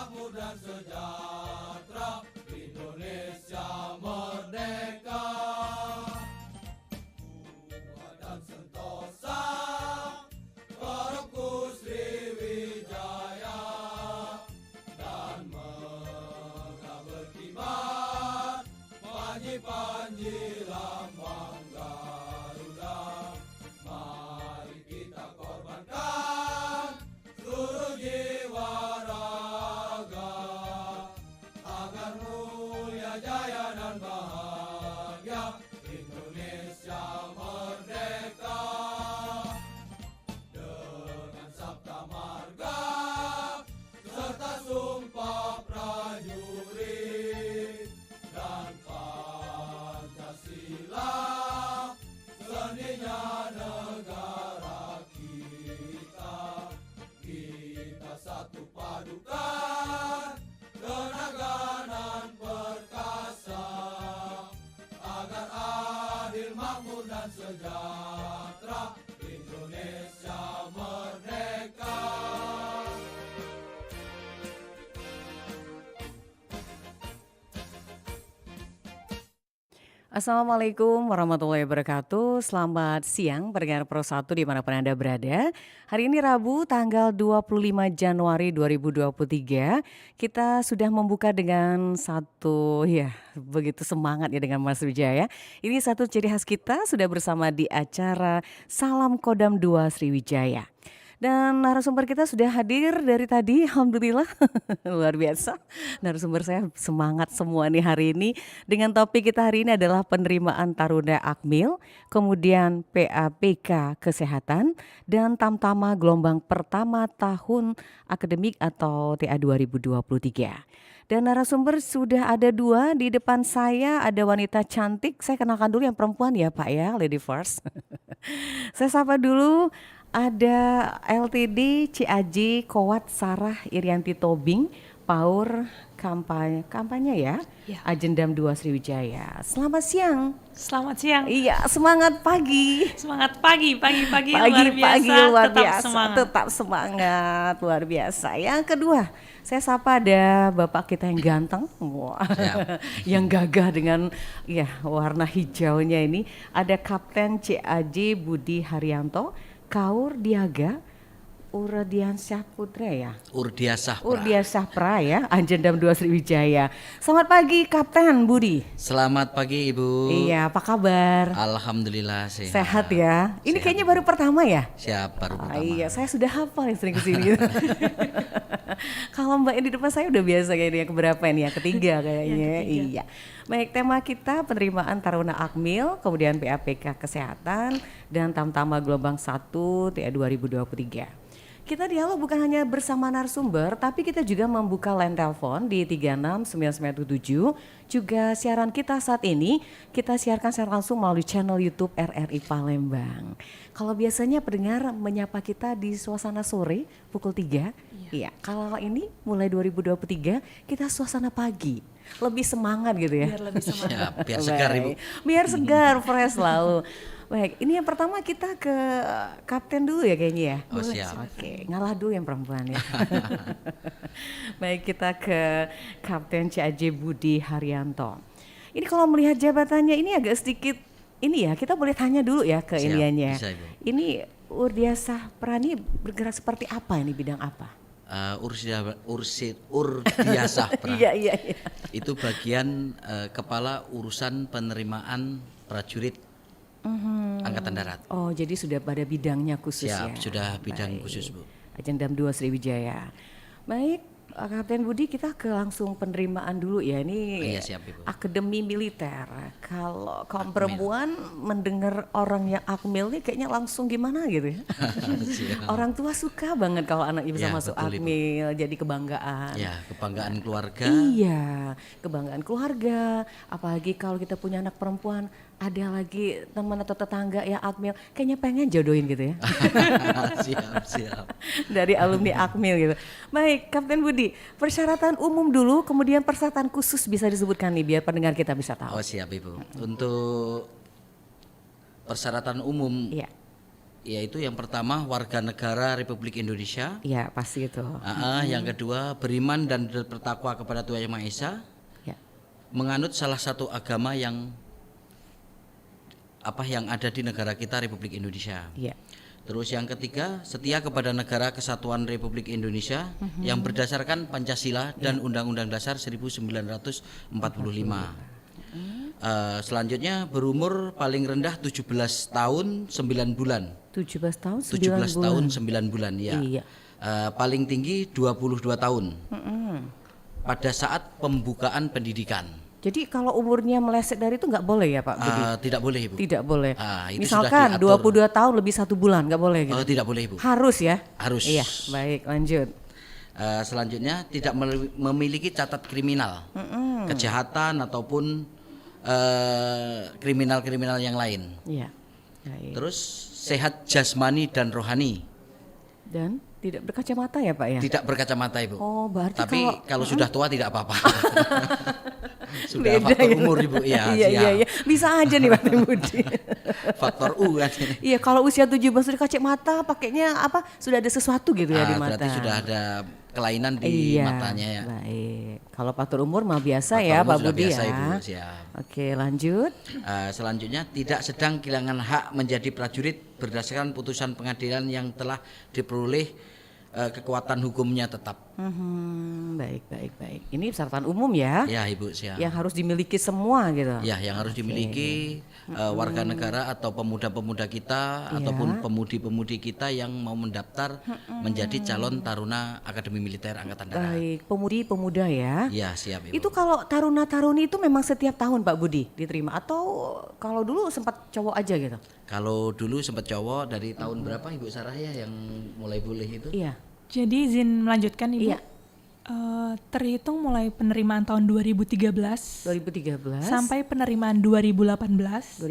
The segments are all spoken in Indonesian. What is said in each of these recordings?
makmur dan sejahtera, Indonesia merdeka. Buah dan Sentosa, Korupku Sriwijaya, dan megah berkibar panji-panji lambang Garuda. Mari kita korbankan seluruh jiwa raga agar mulia, jaya dan bahagia Indonesia merdeka. Dengan sabta marga serta sumpah prajurit dan Pancasila, seninya negara kita. Kita satu padukan tenaga nan perkasa agar adil, makmur dan sejahtera Indonesia merdeka. Assalamualaikum warahmatullahi wabarakatuh. Selamat siang pendengar Pro 1 dimanapun Anda berada. Hari ini Rabu tanggal 25 Januari 2023. Kita sudah membuka dengan satu begitu semangat ya dengan Mas Wijaya. Ini satu ciri khas kita sudah bersama di acara Salam Kodam 2 Sriwijaya. Dan narasumber kita sudah hadir dari tadi, alhamdulillah. Luar biasa. Narasumber saya semangat semua nih hari ini. Dengan topik kita hari ini adalah penerimaan Taruna Akmil, kemudian PAPK Kesehatan, dan Tamtama gelombang pertama tahun akademik atau TA 2023. Dan narasumber sudah ada dua di depan saya, ada wanita cantik. Saya kenalkan dulu yang perempuan ya Pak ya, lady first. Saya sapa dulu. Ada LTD CAJ Kowat Sarah Irianti Tobing, Paur kampanye ya, Ajendam 2 Sriwijaya. Selamat siang. Selamat siang. Iya, semangat pagi. Semangat pagi luar biasa. Luar tetap biasa, semangat. tetap semangat, luar biasa. Yang kedua, saya sapa ada bapak kita yang ganteng, yang gagah dengan warna hijaunya ini. Ada Kapten CAJ Budi Haryanto, Kaur Diaga Urdiansyah Putra ya? Urdiasah Pra ya, Ajendam 2 Sriwijaya. Selamat pagi Kapten Budi. Selamat pagi Ibu. Iya, apa kabar? Alhamdulillah sehat. Sehat ya? Ini Sehat, kayaknya baru pertama ya? Siap, baru pertama. Iya, saya sudah hafal yang sering kesini. Kalau Mbak yang di depan saya udah biasa kayaknya, yang keberapa ini ya? Ketiga kayaknya. Iya. Baik, tema kita penerimaan Taruna Akmil, kemudian PAPK Kesehatan, dan Tamtama gelombang 1 TA 2023. Kita dialog bukan hanya bersama narasumber, tapi kita juga membuka line telepon di 36997. Juga siaran kita saat ini, kita siarkan secara langsung melalui channel YouTube RRI Palembang. Kalau biasanya pendengar menyapa kita di suasana sore pukul 3, iya. Kalau ini mulai 2023 kita suasana pagi. Lebih semangat gitu ya. Biar lebih semangat. Siap, biar segar Ibu. Biar segar, fresh selalu. Baik, ini yang pertama kita ke Kapten dulu ya kayaknya ya. Oh siap. Oke, ngalah dulu yang perempuan ya. Baik, kita ke Kapten CAJ Budi Haryanto. Ini kalau melihat jabatannya ini agak sedikit ini ya, kita boleh tanya dulu ya ke Siap, iniannya. bisa, Ibu. Ini Urdiasah Prani bergerak seperti apa ini, bidang apa? Urdiasah Pra. Iya. Itu bagian kepala urusan penerimaan prajurit Angkatan Darat. Oh, jadi sudah pada bidangnya khusus ya? Siap, sudah bidang khusus Bu. Ajendam 2 Sriwijaya. Baik, Kapten Budi, kita ke langsung penerimaan dulu ya. Ini Iya, siap, Ibu. Akademi Militer. Kalau kaum perempuan mendengar orang yang Akmil nih kayaknya langsung gimana gitu ya. Siap. Orang tua suka banget kalau anaknya bisa Ya, masuk betul, Ibu. Akmil, jadi kebanggaan. Ya, kebanggaan keluarga. Iya, kebanggaan keluarga. Apalagi kalau kita punya anak perempuan, ada lagi teman atau tetangga yang Akmil, kayaknya pengen jodohin gitu ya. Siap. Dari alumni Akmil gitu. Baik, Kapten Budi, persyaratan umum dulu, kemudian persyaratan khusus bisa disebutkan nih biar pendengar kita bisa tahu. Oh siap Ibu. Untuk persyaratan umum Iya. yaitu yang pertama warga negara Republik Indonesia. Ya, pasti itu. Yang kedua beriman dan bertakwa kepada Tuhan Yang Maha Esa. Ya. Menganut salah satu agama yang ada di negara kita Republik Indonesia. Ya. Terus yang ketiga, setia kepada negara kesatuan Republik Indonesia yang berdasarkan Pancasila dan Undang-Undang Dasar 1945. Selanjutnya berumur paling rendah 17 tahun 9 bulan. 17 tahun 9 17 bulan. tahun 9 bulan ya. Iya. Paling tinggi 22 tahun. Pada saat pembukaan pendidikan. Jadi kalau umurnya meleset dari itu nggak boleh ya Pak Budi? Tidak boleh Ibu. Tidak boleh. Itu Misalkan sudah diatur. 22 tahun lebih 1 bulan nggak boleh gitu? Tidak boleh Ibu. Harus ya? Harus. Iya, baik lanjut. Selanjutnya tidak memiliki catat kriminal, kejahatan ataupun kriminal-kriminal yang lain. Iya. Baik. Terus sehat jasmani dan rohani. Dan tidak berkacamata ya Pak ya? Tidak berkacamata Ibu. Oh, berarti Tapi kalau sudah tua tidak apa-apa. Sudah Beda faktor ya? umur Ibu ya. Iya. Bisa aja nih Pak Budi. Faktor U kan. Iya, kalau usia 17 sudah kacamata, pakainya apa? Sudah ada sesuatu gitu ya di mata. Berarti sudah ada kelainan di matanya ya. Baik. Kalau faktor umur mah biasa Faktor ya umur Pak sudah Budi biasa, ya. Ibu, siap. Oke, lanjut. Selanjutnya tidak sedang kehilangan hak menjadi prajurit berdasarkan putusan pengadilan yang telah diperoleh kekuatan hukumnya tetap. Baik. Ini persyaratan umum ya? Ya Ibu, siap. Yang harus dimiliki semua gitu. Ya, yang harus dimiliki warga negara atau pemuda-pemuda kita ataupun pemudi-pemudi kita yang mau mendaftar menjadi calon taruna Akademi Militer Angkatan Darat. Baik, pemudi-pemuda ya. Ya, siap Ibu. Itu kalau taruna-taruni itu memang setiap tahun Pak Budi diterima atau kalau dulu sempat cowok aja gitu? Kalau dulu sempat cowok dari tahun berapa Ibu Sarah ya yang mulai boleh itu? Iya. Jadi izin melanjutkan Ibu. Iya. Terhitung mulai penerimaan tahun 2013 sampai penerimaan 2018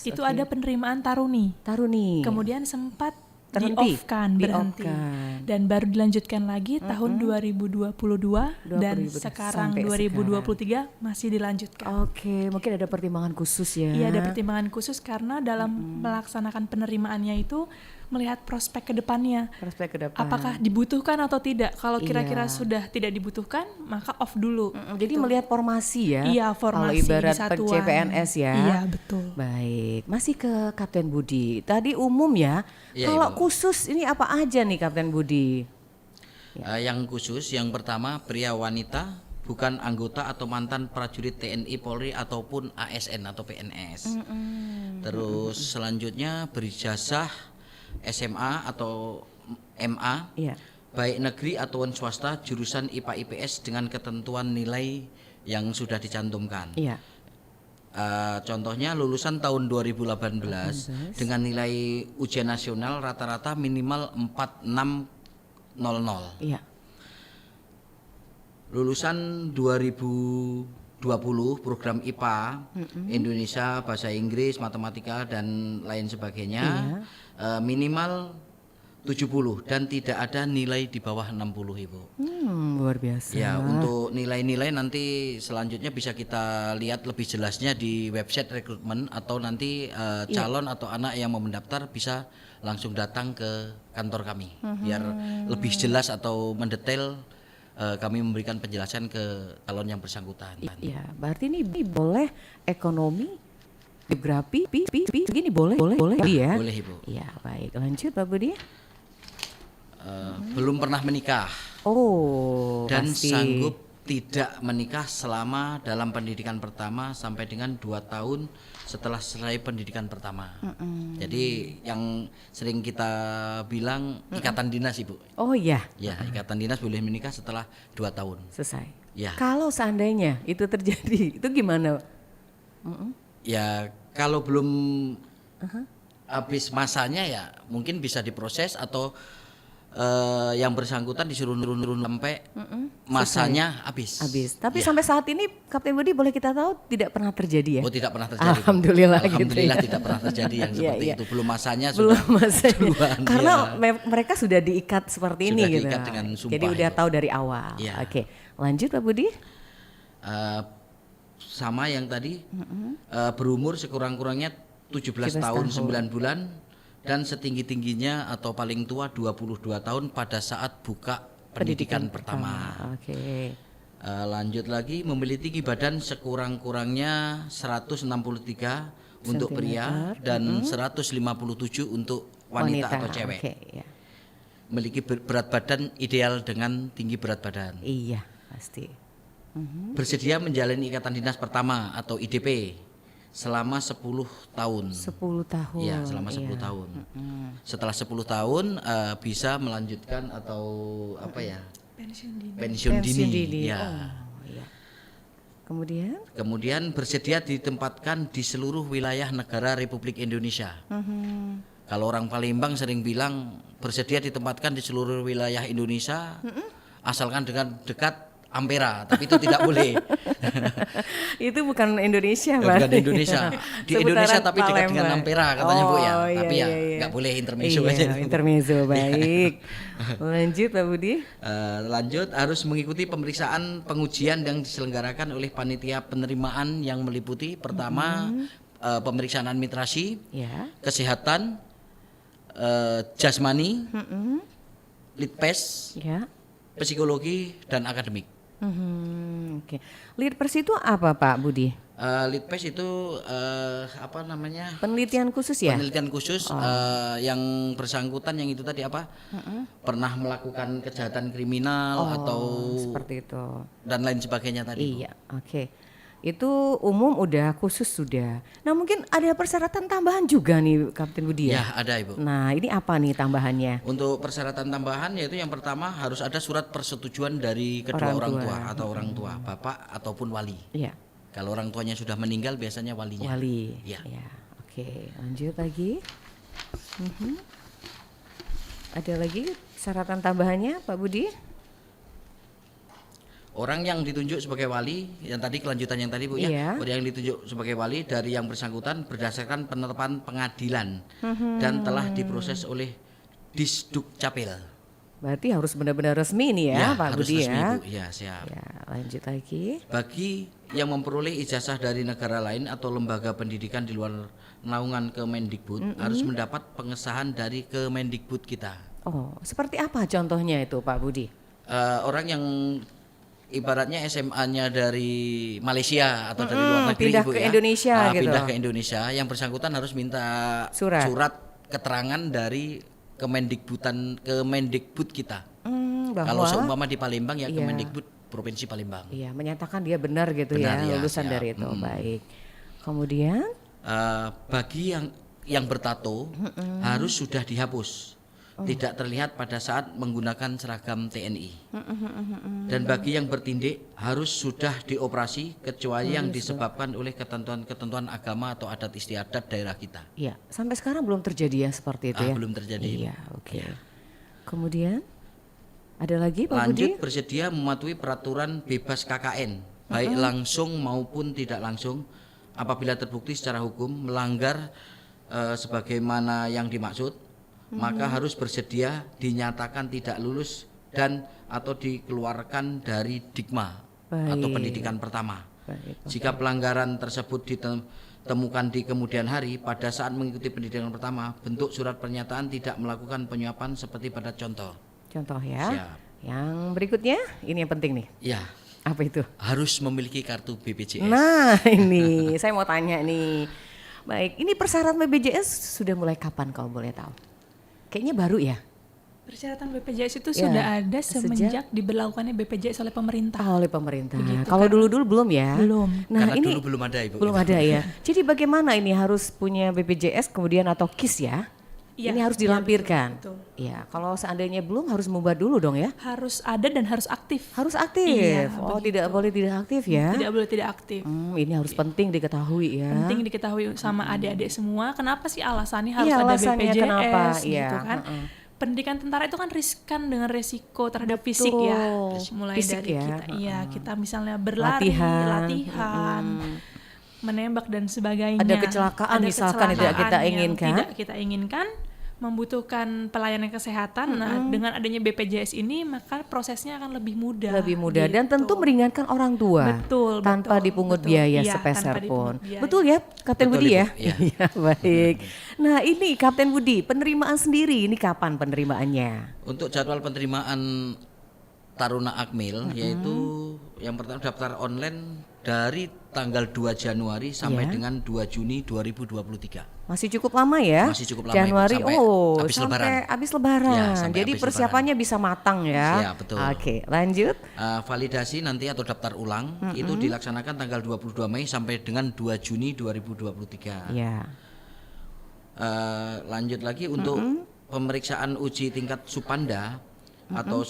itu ada penerimaan taruni. Kemudian sempat berhenti dan baru dilanjutkan lagi tahun 2022 dan sekarang 2023 masih dilanjutkan. Oke, mungkin ada pertimbangan khusus ya. Iya, ada pertimbangan khusus karena dalam melaksanakan penerimaannya itu melihat prospek ke depannya. Apakah dibutuhkan atau tidak? Kalau kira-kira sudah tidak dibutuhkan, maka off dulu. Jadi melihat formasi ya. Iya, formasi kalau ibarat di satuan. CPNS ya. Iya, betul. Baik, masih ke Kapten Budi. Tadi umum ya. Iya, kalau Ibu. khusus ini apa aja nih Kapten Budi? Yang khusus yang pertama pria wanita bukan anggota atau mantan prajurit TNI Polri ataupun ASN atau PNS. Terus selanjutnya berijazah SMA atau MA, baik negeri atau swasta jurusan IPA IPS dengan ketentuan nilai yang sudah dicantumkan. Contohnya lulusan tahun 2018 dengan nilai ujian nasional rata-rata minimal 4600. Lulusan 2020 program IPA Indonesia, bahasa Inggris, matematika dan lain sebagainya minimal 70 dan tidak ada nilai di bawah 60 Ibu. Luar biasa. Ya, untuk nilai-nilai nanti selanjutnya bisa kita lihat lebih jelasnya di website rekrutmen atau nanti calon atau anak yang mau mendaftar bisa langsung datang ke kantor kami biar lebih jelas atau mendetail kami memberikan penjelasan ke calon yang bersangkutan. Iya, berarti ini boleh ekonomi, geografi, begini boleh ya? Boleh Ibu. Iya, baik. Lanjut Pak Budi. Belum pernah menikah. Dan pasti. sanggup tidak menikah selama dalam pendidikan pertama sampai dengan 2 tahun setelah selesai pendidikan pertama. Jadi yang sering kita bilang ikatan dinas Ibu. Oh iya. Ya, ikatan dinas boleh menikah setelah 2 tahun. Selesai. Ya. Kalau seandainya itu terjadi, itu gimana? Ya, kalau belum habis masanya ya mungkin bisa diproses atau yang bersangkutan disuruh nurun sampai masanya habis. Tapi sampai saat ini Kapten Budi boleh kita tahu tidak pernah terjadi ya? Oh, tidak pernah terjadi. Alhamdulillah, Alhamdulillah gitu ya. tidak pernah terjadi yang seperti itu. Belum masanya Belum sudah. masanya. duluan, Karena ya. mereka sudah diikat seperti Sudah ini gitu. diikat dengan sumpah Jadi udah itu. tahu dari awal. Iya. Oke, lanjut Pak Budi. Sama yang tadi berumur sekurang-kurangnya 17 tahun 9 bulan dan setinggi-tingginya atau paling tua 22 tahun pada saat buka pendidikan pertama. Oke. Lanjut lagi, memiliki tinggi badan sekurang-kurangnya 163 untuk pria dan 157 untuk wanita atau cewek. Okay, ya. Memiliki berat badan ideal dengan tinggi berat badan. Iya, pasti. Bersedia menjalani ikatan dinas pertama atau IDP selama 10 tahun. 10 tahun. Ya, selama 10 tahun. Setelah 10 tahun bisa melanjutkan atau pensiun dini. Ya. Oh, iya. Kemudian bersedia ditempatkan di seluruh wilayah negara Republik Indonesia. Kalau orang Palembang sering bilang bersedia ditempatkan di seluruh wilayah Indonesia, asalkan dengan dekat Ampera, tapi itu tidak boleh. Itu bukan Indonesia, Pak. Bukan Indonesia. Di Indonesia tapi dekat dengan Ampera katanya Bu ya. Iya, tapi ya nggak boleh intermezzo aja. Intermezzo, baik. Lanjut Pak Budi. Lanjut, harus mengikuti pemeriksaan pengujian yang diselenggarakan oleh panitia penerimaan yang meliputi pertama pemeriksaan administrasi, kesehatan, jasmani, litpes, psikologi dan akademik. Oke. Litpes itu apa Pak Budi? Litpes itu Penelitian khusus ya? Penelitian khusus yang bersangkutan yang itu tadi pernah melakukan kejahatan kriminal atau seperti itu dan lain sebagainya tadi. Iya, oke. Itu umum udah, khusus sudah. Nah mungkin ada persyaratan tambahan juga nih Kapten Budi ya? Ya ada Ibu. Nah ini apa nih tambahannya? Untuk persyaratan tambahan yaitu yang pertama harus ada surat persetujuan dari kedua orang tua atau orang tua, bapak ataupun wali. Iya. Kalau orang tuanya sudah meninggal biasanya walinya. Wali. Ya. Oke, lanjut lagi. Ada lagi syaratan tambahannya Pak Budi? Orang yang ditunjuk sebagai wali, yang tadi kelanjutan yang tadi Bu ya, orang yang ditunjuk sebagai wali dari yang bersangkutan berdasarkan penetapan pengadilan dan telah diproses oleh Disduk Capil. Berarti harus benar-benar resmi nih ya, Pak harus Budi resmi, ya. Bu. Ya, siap. Ya, lanjut lagi. Bagi yang memperoleh ijazah dari negara lain atau lembaga pendidikan di luar naungan Kemendikbud harus mendapat pengesahan dari Kemendikbud kita. Oh, seperti apa contohnya itu Pak Budi? Orang yang ibaratnya SMA-nya dari Malaysia atau dari luar negeri pindah Bu, ke ya. Indonesia gitu. Pindah ke Indonesia, yang bersangkutan harus minta surat keterangan dari Kemendikbud kita. Kalau seumpama di Palembang ya Kemendikbud Provinsi Palembang. Iya, menyatakan dia benar gitu Benar, ya, lulusan siap. dari itu. Baik. Kemudian bagi yang bertato harus sudah dihapus. Tidak terlihat pada saat menggunakan seragam TNI. Dan bagi yang bertindik harus sudah dioperasi kecuali yang disebabkan oleh ketentuan-ketentuan agama atau adat istiadat daerah kita. Iya, sampai sekarang belum terjadi yang seperti itu ya. Belum terjadi. Iya, oke. Kemudian ada lagi Pak Lanjut, Budi? bersedia mematuhi peraturan bebas KKN, baik langsung maupun tidak langsung, apabila terbukti secara hukum melanggar sebagaimana yang dimaksud. Maka harus bersedia dinyatakan tidak lulus dan atau dikeluarkan dari Dikma atau pendidikan pertama. Jika pelanggaran tersebut ditemukan di kemudian hari pada saat mengikuti pendidikan pertama, bentuk surat pernyataan tidak melakukan penyuapan seperti pada contoh. Contoh ya. Siap. Yang berikutnya ini yang penting nih. Ya. Apa itu? Harus memiliki kartu BPJS. Nah ini saya mau tanya nih. Baik, ini persyaratan BPJS sudah mulai kapan kalau boleh tahu? Kayaknya baru ya? Persyaratan BPJS itu sudah ada semenjak diberlakukannya BPJS oleh pemerintah. Oleh pemerintah. Begitu, kalau dulu-dulu belum ya? Belum. Nah, karena ini dulu belum ada Ibu. Belum ada ya. Jadi bagaimana ini harus punya BPJS kemudian atau KIS ya? Ya, ini harus dilampirkan. Betul. Ya, kalau seandainya belum harus membuat dulu dong ya? Harus ada dan harus aktif. Harus aktif. Iya, oh, begitu. tidak boleh tidak aktif ya? Tidak boleh tidak aktif. Ini harus penting diketahui ya. Penting diketahui sama adik-adik semua. Kenapa sih alasannya harus Iya, ada alasannya BPJS kenapa? gitu Iya, kan? Pendidikan tentara itu kan riskan dengan resiko terhadap fisik ya. Mulai Fisik dari ya. kita, kita misalnya berlari, latihan, menembak dan sebagainya. Ada kecelakaan misalkan tidak kita inginkan. Tidak kita inginkan, membutuhkan pelayanan kesehatan. Nah, dengan adanya BPJS ini maka prosesnya akan lebih mudah. Lebih mudah gitu. dan tentu meringankan orang tua. Betul, tanpa dipungut biaya Iya, sepeser tanpa pun. dipungut biaya. Betul ya, Kapten Betul, Budi Ibu. ya? Iya. Iya, baik. Nah, ini Kapten Budi, penerimaan sendiri ini kapan penerimaannya? Untuk jadwal penerimaan Taruna Akmil yaitu yang pertama daftar online dari tanggal 2 Januari sampai Iya. dengan 2 Juni 2023. Masih cukup lama ya? Masih cukup lama, Ibu, Januari, sampai habis sampai Lebaran. habis Lebaran. Ya, sampai Jadi habis persiapannya bisa matang ya? Ya, betul. Oke, lanjut. Validasi nanti atau daftar ulang itu dilaksanakan tanggal 22 Mei sampai dengan 2 Juni 2023. Ya. Lanjut lagi untuk pemeriksaan uji tingkat Supanda atau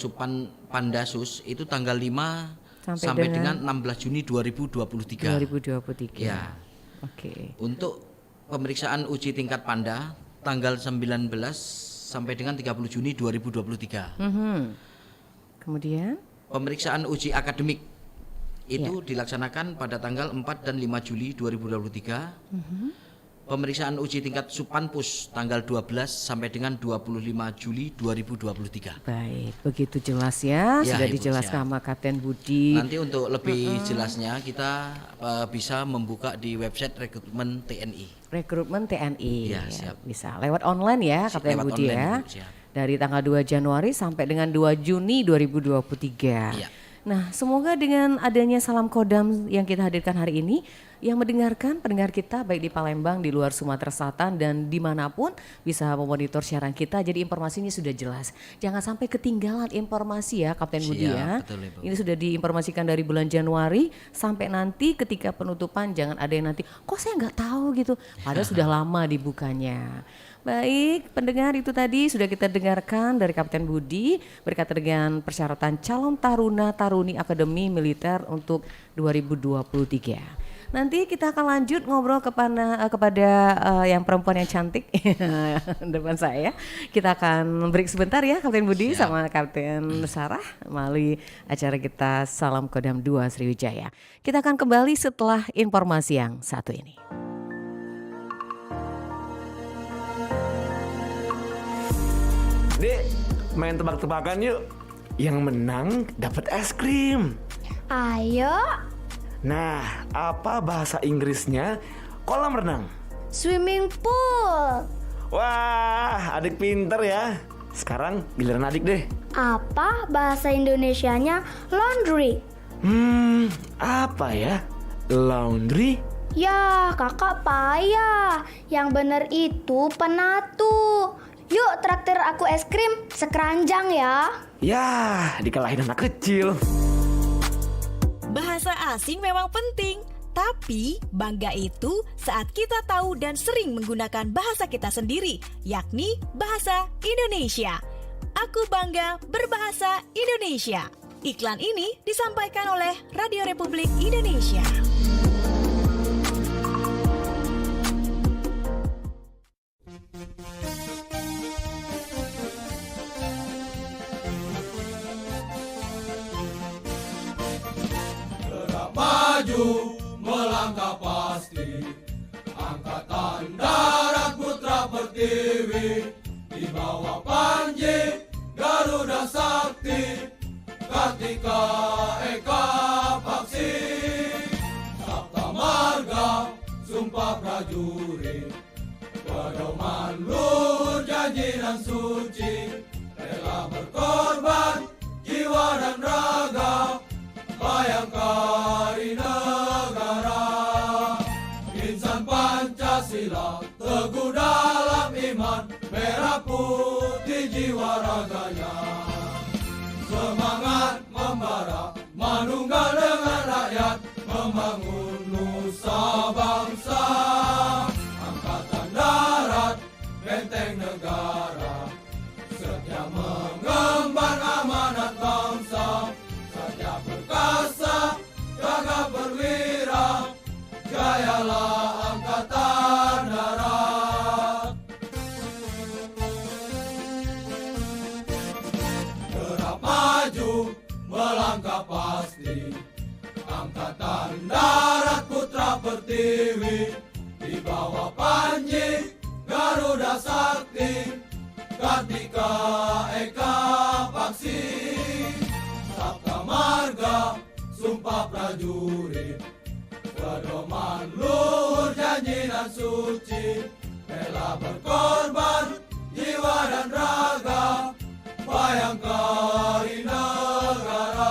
Pandasus itu tanggal 5 sampai dengan 16 Juni 2023. 2023. Ya. Oke. Untuk pemeriksaan uji tingkat Panda tanggal 19 sampai dengan 30 Juni 2023. Kemudian? Pemeriksaan uji akademik itu dilaksanakan pada tanggal 4 dan 5 Juli 2023. Pemeriksaan uji tingkat Supanpus tanggal 12 sampai dengan 25 Juli 2023. Baik, begitu jelas ya, Ya, sudah Ibu, dijelaskan siap. sama Kapten Budi. Nanti untuk lebih jelasnya kita bisa membuka di website rekrutmen TNI. Rekrutmen TNI. Ya, siap. Bisa lewat online ya, Kapten Lewat Budi online, ya. Ibu, siap. Dari tanggal 2 Januari sampai dengan 2 Juni 2023. Iya. Nah, semoga dengan adanya Salam Kodam yang kita hadirkan hari ini, yang mendengarkan pendengar kita baik di Palembang, di luar Sumatera Selatan dan dimanapun bisa memonitor siaran kita. Jadi informasinya sudah jelas. Jangan sampai ketinggalan informasi ya, Kapten Budi Siap, ya. betul, Ibu. Ini sudah diinformasikan dari bulan Januari sampai nanti ketika penutupan, jangan ada yang nanti kok saya nggak tahu gitu. Padahal sudah lama dibukanya. Baik, pendengar itu tadi sudah kita dengarkan dari Kapten Budi berkaitan dengan persyaratan calon taruna-taruni Akademi Militer untuk 2023. Nanti kita akan lanjut ngobrol kepada yang perempuan yang cantik depan saya. Kita akan break sebentar ya Kapten Budi sama Kapten Sarah melalui acara kita Salam Kodam 2 Sriwijaya. Kita akan kembali setelah informasi yang satu ini. Dek, main tebak-tebakan yuk. Yang menang dapat es krim. Ayo, Nah, apa bahasa Inggrisnya kolam renang? swimming pool. Wah, adik pinter ya. Sekarang giliran adik deh. Apa bahasa Indonesianya laundry? Apa ya? Laundry? Ya, kakak payah. Yang bener itu penatu. Yuk traktir aku es krim sekeranjang ya. Ya, dikalahin anak kecil. Bahasa asing memang penting, tapi bangga itu saat kita tahu dan sering menggunakan bahasa kita sendiri, yakni bahasa Indonesia. Aku bangga berbahasa Indonesia. Iklan ini disampaikan oleh Radio Republik Indonesia. Maju melangkah pasti, Angkatan Darat Putra Pertiwi, di bawah Panji Garuda Sakti, Kartika Eka Paksi, Sabta Marga Sumpah Prajurit, pedoman luhur janji dan suci, rela berkorban jiwa dan raga, bayangkari negara. Insan Pancasila teguh dalam iman, merah putih jiwa raganya. Semangat membara, manunggal dengan rakyat, membangun nusa bangsa. Angkatan Darat, benteng negara, setia mengemban amanat bangsa. Saja perkasa, gagah perwira, jayalah Angkatan Darat. Gerak maju, melangkah pasti, Angkatan Darat Putra Pertiwi, di bawah Panji Garuda Sakti, Kartika Eka Paksi, Sabta Marga, Sumpah Prajurit, pedoman luhur janji dan suci, rela berkorban jiwa dan raga, bayangkari negara.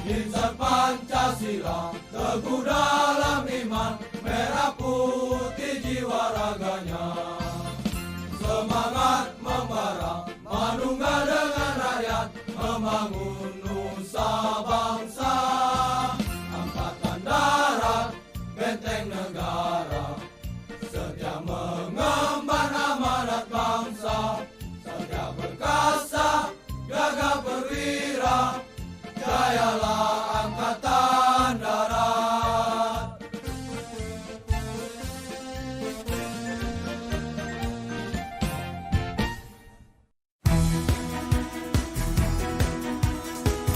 Insan Pancasila, teguh dalam iman, merah putih jiwa raganya. Semangat membara, manunggal dengan rakyat, membangun nusa bangsa. Angkatan darat, benteng negara, setia mengemban amanat bangsa. Setia berkasa, gagah perwira, jayalah Angkatan Darat.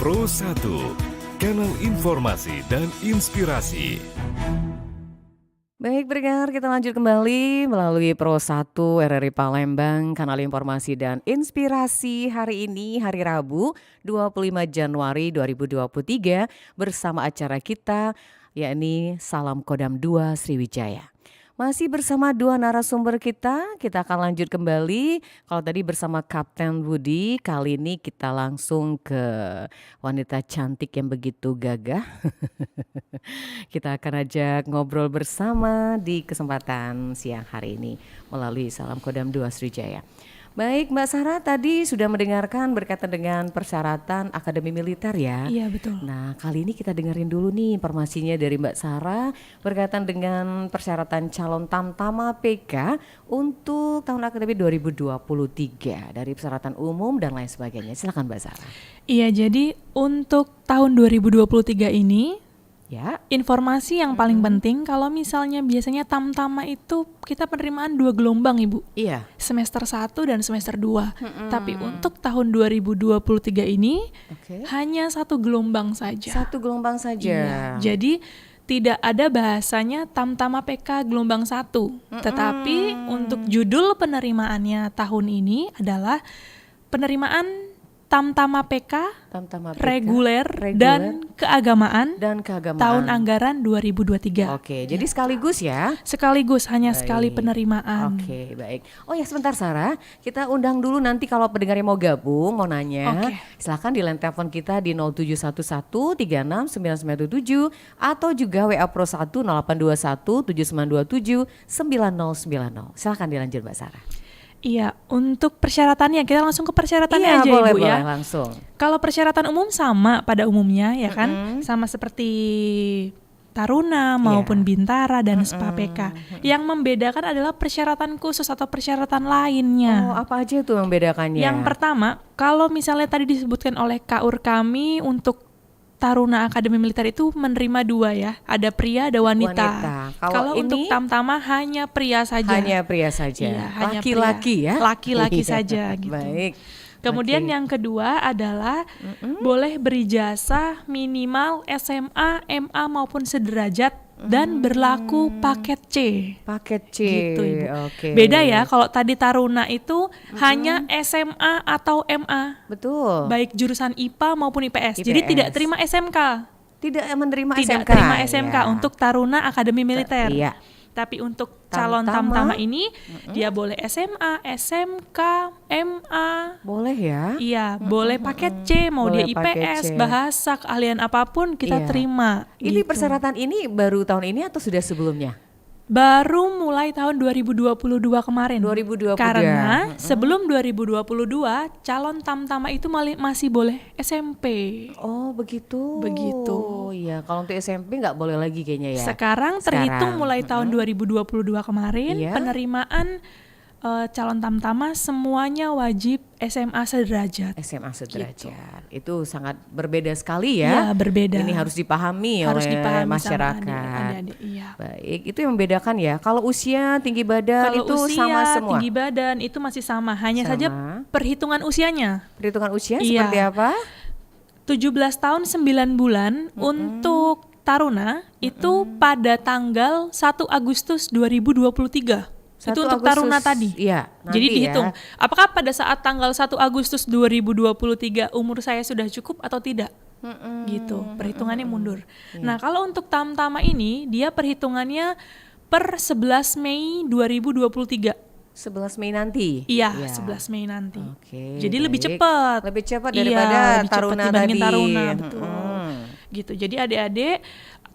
Pro 1, kanal informasi dan inspirasi. Baik pendengar, kita lanjut kembali melalui Pro 1 RRI Palembang, kanal informasi dan inspirasi. Hari ini hari Rabu 25 Januari 2023 bersama acara kita yakni Salam Kodam 2 Sriwijaya. Masih bersama dua narasumber kita akan lanjut kembali. Kalau tadi bersama Kapten Budi, kali ini kita langsung ke wanita cantik yang begitu gagah. Kita akan ajak ngobrol bersama di kesempatan siang hari ini melalui Salam Kodam 2 Sriwijaya. Baik Mbak Sarah, tadi sudah mendengarkan berkaitan dengan persyaratan Akademi Militer ya. Iya betul. Nah kali ini kita dengerin dulu nih informasinya dari Mbak Sarah berkaitan dengan persyaratan calon Tamtama PK untuk tahun akademi 2023 dari persyaratan umum dan lain sebagainya. Silakan Mbak Sarah. Iya, jadi untuk tahun 2023 ini Ya. informasi yang paling penting kalau misalnya biasanya Tamtama itu kita penerimaan 2 gelombang Ibu. Iya. Semester 1 dan semester 2. Tapi untuk tahun 2023 ini hanya 1 gelombang saja. 1 gelombang saja. Iya, jadi tidak ada bahasanya Tamtama PK gelombang 1. Tetapi untuk judul penerimaannya tahun ini adalah penerimaan Tamtama PK, reguler dan keagamaan tahun anggaran 2023. Oke, jadi sekaligus ya? Sekaligus, hanya Baik. sekali penerimaan. Oke, baik. Oh ya sebentar Sarah, kita undang dulu nanti kalau pendengarnya mau gabung, mau nanya, silakan di line telepon kita di 0711 36 997 atau juga WA Pro 1 0821 7927 9090. Silakan dilanjut Mbak Sarah. Iya, untuk persyaratannya kita langsung ke persyaratannya aja boleh, Ibu ya. Boleh, langsung. Kalau persyaratan umum sama pada umumnya ya kan, sama seperti Taruna maupun Bintara dan SPA PK. Yang membedakan adalah persyaratan khusus atau persyaratan lainnya. Oh, apa aja itu yang membedakannya? Yang pertama, kalau misalnya tadi disebutkan oleh KUR kami untuk Taruna Akademi Militer itu menerima 2 ya, ada pria, ada wanita. Kalau untuk Tamtama hanya pria saja. Hanya pria saja. Iya, hanya laki-laki ya. Laki-laki saja gitu. Baik. Kemudian yang kedua adalah boleh berijazah minimal SMA, MA maupun sederajat dan berlaku paket C. Paket C. Gitu Ibu. Oke. Beda ya, kalau tadi Taruna itu hanya SMA atau MA. Betul. Baik jurusan IPA maupun IPS. Jadi tidak terima SMK. Tidak menerima Tidak SMK. terima SMK untuk Taruna Akademi Militer. Iya. Tapi untuk calon Tamtama ini dia boleh SMA, SMK, MA. Boleh ya? Iya, boleh paket C, mau Boleh dia paket IPS, C. bahasa, keahlian apapun kita terima. Ini gitu. persyaratan ini baru tahun ini atau sudah sebelumnya? Baru mulai tahun 2022 kemarin. 2022. Karena sebelum 2022 calon Tamtama itu masih boleh SMP. Oh begitu. Begitu. Iya, kalau untuk SMP nggak boleh lagi kayaknya ya. Sekarang terhitung mulai tahun 2022 kemarin penerimaan calon Tamtama semuanya wajib SMA sederajat. SMA sederajat. Gitu. Itu sangat berbeda sekali ya. Iya, berbeda. Ini harus dipahami oleh masyarakat. Adik-adik, iya. Baik, itu yang membedakan ya. Kalau usia, tinggi badan Kalau itu usia, sama semua. tinggi badan itu masih sama, hanya Sama. saja perhitungan usianya. Perhitungan usia Iya. seperti apa? 17 tahun 9 bulan untuk Taruna itu pada tanggal 1 Agustus 2023. 1 Itu untuk Taruna tadi. Iya, Jadi nanti dihitung. ya. Apakah pada saat tanggal 1 Agustus 2023 umur saya sudah cukup atau tidak? Gitu. Perhitungannya mundur. Nah, kalau untuk Tamtama ini dia perhitungannya per 11 Mei 2023. 11 Mei nanti. Iya, 11 Mei nanti. Oke, Jadi lebih baik. cepat. Lebih cepat Iya, daripada lebih cepat Taruna dibandingin tadi. Taruna, betul. Gitu. Jadi adik-adik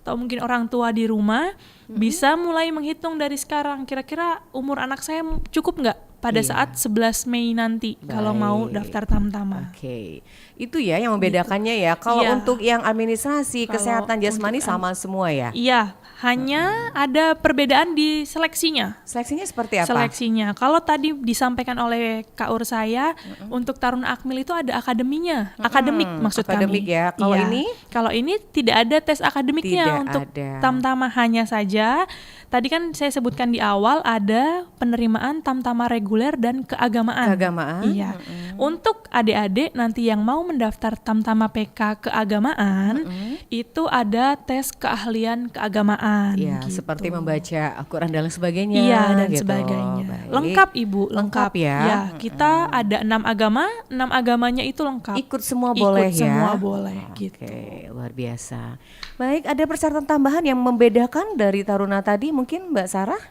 atau mungkin orang tua di rumah bisa mulai menghitung dari sekarang. Kira-kira umur anak saya cukup nggak pada saat 11 Mei nanti kalau mau Baik. daftar Tamtama. Oke, itu ya yang membedakannya ya. Kalau Iya. untuk yang administrasi, Kalau kesehatan jasmani untuk sama semua ya. Iya, hanya ada perbedaan di seleksinya. Seleksinya seperti apa? Seleksinya. Kalau tadi disampaikan oleh Kak Ur saya, untuk Taruna Akmil itu ada akademinya, akademik maksud akademik kami. ya. Kalau Iya. ini? Kalau ini tidak ada tes akademiknya Tidak untuk ada. Tamtama, hanya saja tadi kan saya sebutkan di awal ada penerimaan Tamtama reguler dan keagamaan. Keagamaan. Iya. Untuk adik-adik nanti yang mau mendaftar Tamtama PK keagamaan, itu ada tes keahlian keagamaan. Ya, gitu. seperti membaca Al-Quran dan lain sebagainya. Iya, dan gitu. sebagainya. Baik. Lengkap Ibu, Lengkap ya. Ya, kita ada 6 agama, 6 agamanya itu lengkap. Ikut semua boleh Ikut ya. semua boleh gitu. Oke, luar biasa. Baik, ada persyaratan tambahan yang membedakan dari Taruna tadi mungkin Mbak Sarah?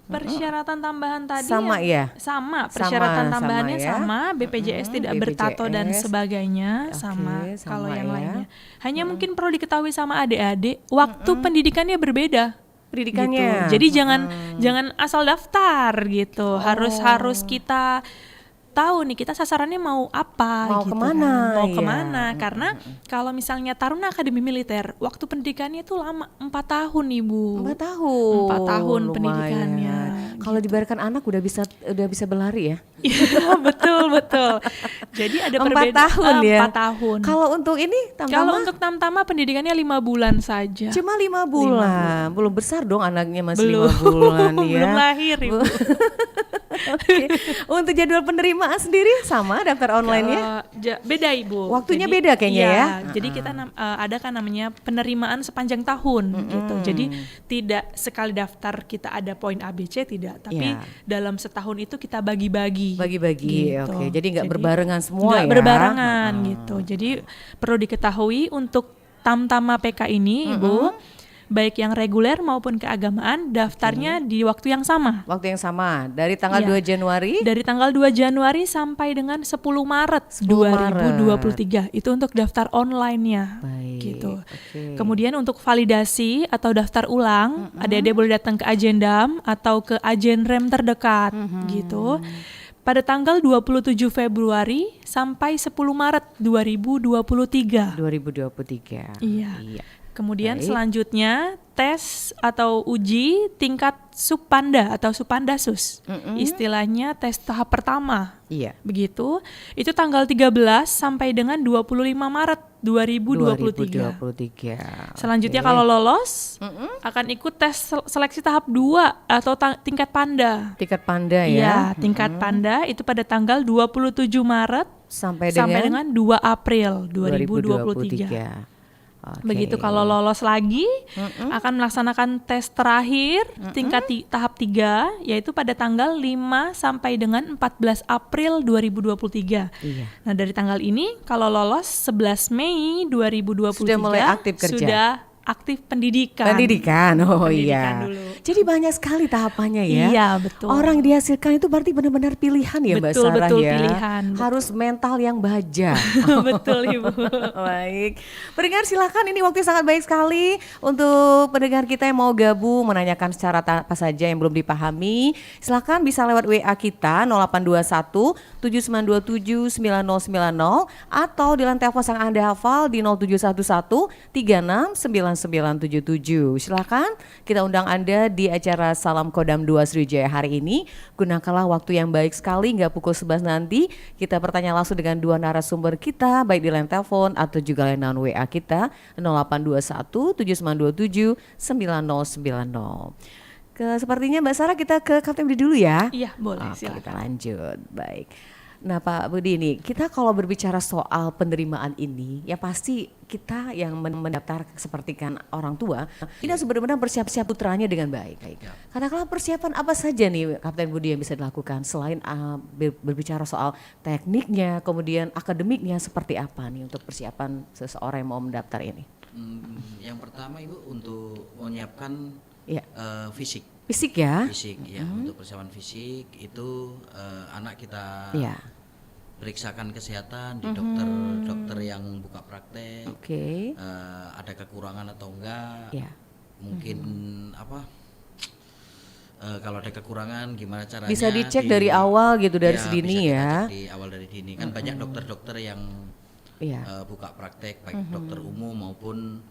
Persyaratan tambahan tadi Sama yang- ya? Sama, persyaratan Sama tambahannya ya? sama, BPJS tidak bertato dan BPJS. sebagainya, Oke, sama kalau sama yang ya. lainnya. Hanya mungkin perlu diketahui sama adik-adik, waktu pendidikannya berbeda. Pendidikannya. Gitu. Jadi jangan asal daftar gitu. Harus kita tahu nih kita sasarannya mau apa, Mau gitu kemana, kan. Mau iya. kemana? Karena kalau misalnya Taruna Akademi Militer, waktu pendidikannya itu lama, 4 tahun Ibu. 4 tahun. 4 tahun lumayan. pendidikannya. Kalau dibiarkan anak udah bisa berlari ya. Iya, betul. Jadi ada 4 perbedaan. tahun ya. 4 tahun. Kalau untuk ini Tamtama Kalau untuk Tamtama pendidikannya 5 bulan saja. cuma 5 bulan. Belum besar dong anaknya masih Belum. 5 bulan ya. Belum lahir Ibu. Oke. Untuk jadwal penerimaan sendiri sama daftar online-nya? Beda Ibu. Waktunya beda kayaknya ya? Jadi kita ada kan namanya penerimaan sepanjang tahun gitu. Jadi tidak sekali daftar kita ada poin ABC, tidak. Tapi Ya. dalam setahun itu kita bagi-bagi. Bagi-bagi, Gitu. oke. Jadi nggak berbarengan semua nggak ya? berbarengan gitu. Jadi perlu diketahui untuk Tamtama PK ini Ibu, baik yang reguler maupun keagamaan daftarnya di waktu yang sama. Waktu yang sama, dari tanggal Iya. 2 Januari Dari tanggal 2 Januari sampai dengan 10 Maret 2023. Itu untuk daftar online-nya. Baik, Gitu. oke. Kemudian untuk validasi atau daftar ulang, adik-adik boleh datang ke Agendam atau ke Agenrem terdekat gitu. Pada tanggal 27 Februari sampai 10 Maret 2023. 2023. Iya. Kemudian Baik. selanjutnya tes atau uji tingkat Subpanda atau Subpandasus. Istilahnya tes tahap pertama. Iya. Begitu. Itu tanggal 13 sampai dengan 25 Maret 2023. 2023. Selanjutnya Oke. kalau lolos akan ikut tes seleksi tahap 2 atau tingkat Panda. Tingkat Panda ya. Iya, tingkat Panda itu pada tanggal 27 Maret Sampai dengan 2 April 2023. 2023. Oke. Begitu kalau lolos lagi akan melaksanakan tes terakhir tingkat tahap 3 yaitu pada tanggal 5 sampai dengan 14 April 2023. Iya. Nah, dari tanggal ini kalau lolos 11 Mei 2023 Sudah mulai aktif kerja. Sudah aktif pendidikan. Pendidikan, oh Pendidikan iya. dulu. Jadi banyak sekali tahapannya ya. Iya, betul. Orang dihasilkan itu berarti benar-benar pilihan ya Mbak Betul, Sarah betul, ya. pilihan. Harus mental yang baja. Betul Ibu. Baik, pendengar silakan, ini waktu sangat baik sekali untuk pendengar kita yang mau gabung menanyakan secara apa saja yang belum dipahami. Silakan bisa lewat WA kita 0821 7927 9090 atau di line telepon yang Anda hafal di 0711 369977. Silakan kita undang Anda di acara Salam Kodam 2 Sriwijaya hari ini. Gunakanlah waktu yang baik sekali hingga pukul 11 nanti. Kita bertanya langsung dengan dua narasumber kita baik di line telepon atau juga line WA kita 0821 7927 9090. Sepertinya Mbak Sarah kita ke Kapten dulu ya. Iya, boleh, Oke, silakan. kita lanjut. Baik. Nah Pak Budi ini, kita kalau berbicara soal penerimaan ini, ya pasti kita yang mendaftar seperti kan orang tua, ini harus benar-benar bersiap-siap putranya dengan baik. Katakanlah persiapan apa saja nih Kapten Budi yang bisa dilakukan selain berbicara soal tekniknya, kemudian akademiknya seperti apa nih untuk persiapan seseorang yang mau mendaftar ini? Yang pertama Ibu untuk menyiapkan fisik. Fisik ya? Fisik ya, untuk persiapan fisik itu anak kita periksakan kesehatan di dokter yang buka praktek. Ada kekurangan atau enggak? Mungkin kalau ada kekurangan gimana caranya? Bisa dicek dari awal gitu, dari sedini ya. Di awal dari dini kan banyak dokter-dokter yang buka praktek baik dokter umum maupun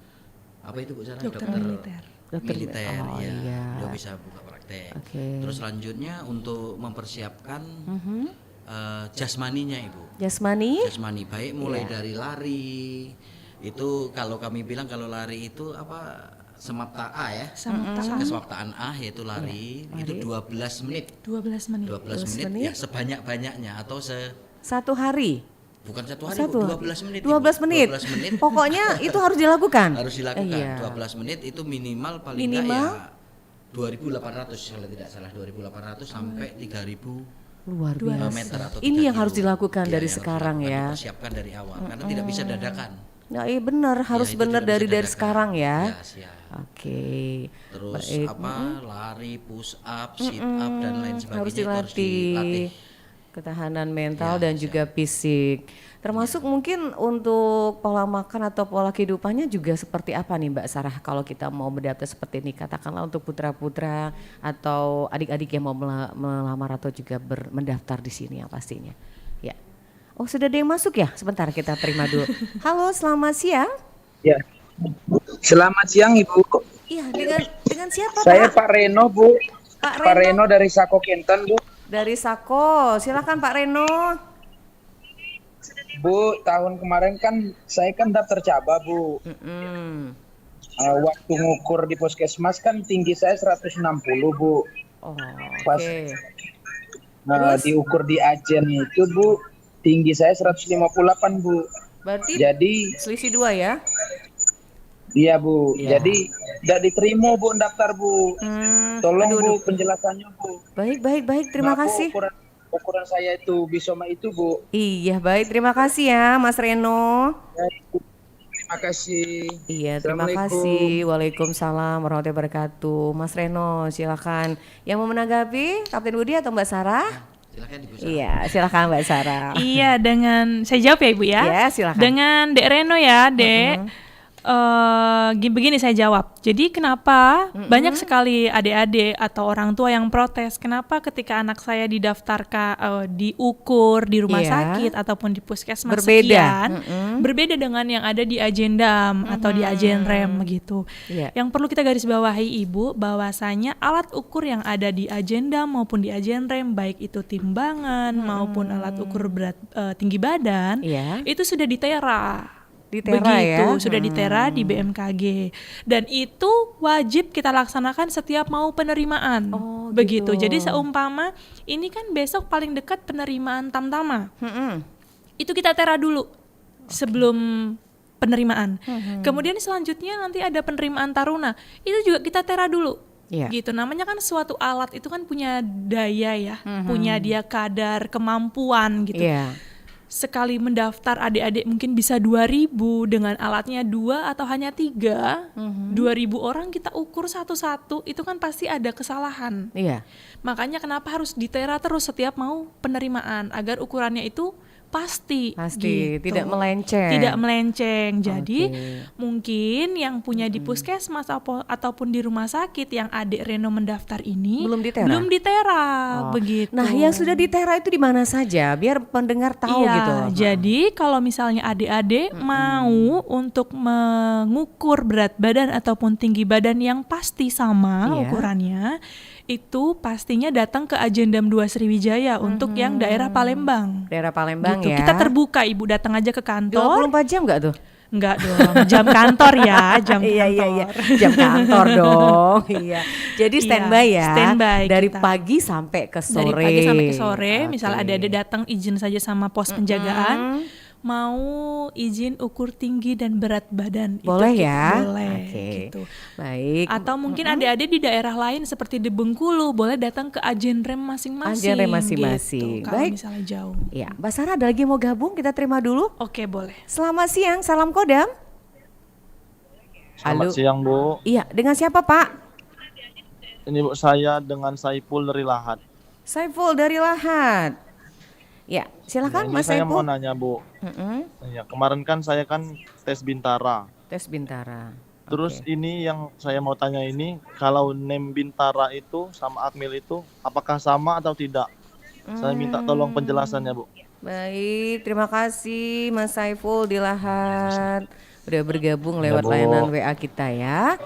apa itu Bu Sarah? Dokter militer. Militer dia bisa buka praktek. Terus selanjutnya untuk mempersiapkan jasmaninya Ibu. Jasmani Baik mulai dari lari. Itu kalau kami bilang kalau lari itu semapta A ya. Kesemaptaan A yaitu lari. Itu 12 menit. 12 menit ya sebanyak-banyaknya atau satu hari. Bukan satu hari, 12 menit. 12 menit. Pokoknya itu harus dilakukan. Harus dilakukan. 12 menit itu minimal paling enggak ya 2.800 kalau tidak salah 2.800 sampai 3.000 luar biasa meter atau ini yang kilo. harus dilakukan dari sekarang ya. Dipersiapkan dari awal karena tidak bisa dadakan. Ya iya benar, harus benar dari sekarang ya. Terus lari, push up, sit up dan lain sebagainya harus dilatih. Ketahanan mental dan juga fisik. Termasuk mungkin untuk pola makan atau pola kehidupannya juga seperti apa nih Mbak Sarah kalau kita mau mendaftar seperti ini, katakanlah untuk putra-putra atau adik-adik yang mau melamar atau juga mendaftar di sini yang pastinya. Ya. Oh sudah ada yang masuk ya? Sebentar kita terima dulu. Halo, selamat siang. Ya. Selamat siang Ibu. Iya, dengan siapa Saya Pak? Pak Reno Bu. Pak Reno dari Sako Kenten Bu. Dari Sako, silakan Pak Reno. Bu, tahun kemarin kan saya daftar caba Bu. Waktu ngukur di puskesmas kan tinggi saya 160 Bu. Pas diukur di Ajen itu Bu, tinggi saya 158 Bu. Berarti jadi selisih 2 ya? Iya Bu, jadi tidak diterima Bu daftar Bu. Tolong Bu penjelasannya Bu. Baik, terima kasih. Ukuran saya itu bisoma itu Bu. Iya baik, terima kasih ya Mas Reno. Terima kasih. Iya terima kasih. Waalaikumsalam warahmatullahi wabarakatuh. Mas Reno silakan. Yang mau menanggapi Kapten Budi atau Mbak Sarah? Silakan Ibu Sarah. Iya silakan Mbak Sarah. Iya dengan saya jawab ya Ibu ya. Iya silakan. Dengan Dek Reno ya Dek. Begini saya jawab. Jadi kenapa banyak sekali adik-adik atau orang tua yang protes kenapa ketika anak saya didaftarkan diukur di rumah sakit ataupun di puskesmas sekian berbeda dengan yang ada di Agendam atau di Agenrem gitu. Yang perlu kita garis bawahi Ibu bahwasanya alat ukur yang ada di Agendam maupun di Agenrem baik itu timbangan maupun alat ukur berat tinggi badan itu sudah ditera. Sudah ditera di BMKG dan itu wajib kita laksanakan setiap mau penerimaan begitu. Jadi seumpama ini kan besok paling dekat penerimaan tamtama itu kita tera dulu sebelum penerimaan. Kemudian selanjutnya nanti ada penerimaan taruna itu juga kita tera dulu. Gitu namanya kan suatu alat itu kan punya daya ya, punya dia kadar kemampuan gitu. Sekali mendaftar adik-adik mungkin bisa 2.000 dengan alatnya 2 atau hanya 3 2.000 orang kita ukur satu-satu itu kan pasti ada kesalahan. Makanya kenapa harus ditera terus setiap mau penerimaan agar ukurannya itu pasti gitu. Tidak melenceng. Jadi mungkin yang punya di puskesmas ataupun di rumah sakit yang adik Reno mendaftar ini belum ditera begitu. Nah yang sudah ditera itu di mana saja biar pendengar tahu gitu. Jadi kalau misalnya adik-adik mau untuk mengukur berat badan ataupun tinggi badan yang pasti sama ukurannya itu pastinya datang ke Agendam 2 Sriwijaya untuk yang daerah Palembang. Daerah Palembang gitu. ya. Kita terbuka Ibu datang aja ke kantor. 24 jam nggak tuh? Enggak dong, jam kantor ya, jam Iya kantor. iya jam kantor dong. Iya. Jadi Iya, standby ya. standby dari kita. pagi sampai ke sore. Dari pagi sampai ke sore, Oke. misal ada datang izin saja sama pos penjagaan, mau izin ukur tinggi dan berat badan. Boleh itu ya? boleh Oke. gitu. Baik. Atau mungkin adik-adik di daerah lain seperti di Bengkulu boleh datang ke agen rem masing-masing. Agen rem masing-masing. Gitu, kalau Baik. misalnya jauh. Ya, Mbak Sarah ada lagi mau gabung, kita terima dulu. Oke, boleh. Selamat siang, salam Kodam. Selamat siang Bu. Iya, dengan siapa Pak? Ini Bu, saya dengan Saiful dari Lahat. Saiful dari Lahat. Ya, silakan Ini Mas saya mau Saiful. nanya Bu. Mm-mm. Ya, kemarin kan saya kan tes Bintara. Tes Bintara. Terus Oke. ini yang saya mau tanya ini, kalau NEM Bintara itu sama Akmil itu apakah sama atau tidak? Saya minta tolong penjelasannya Bu. Baik, terima kasih Mas Saiful di Lahat. Udah bergabung Ya, lewat Bu. layanan WA kita ya.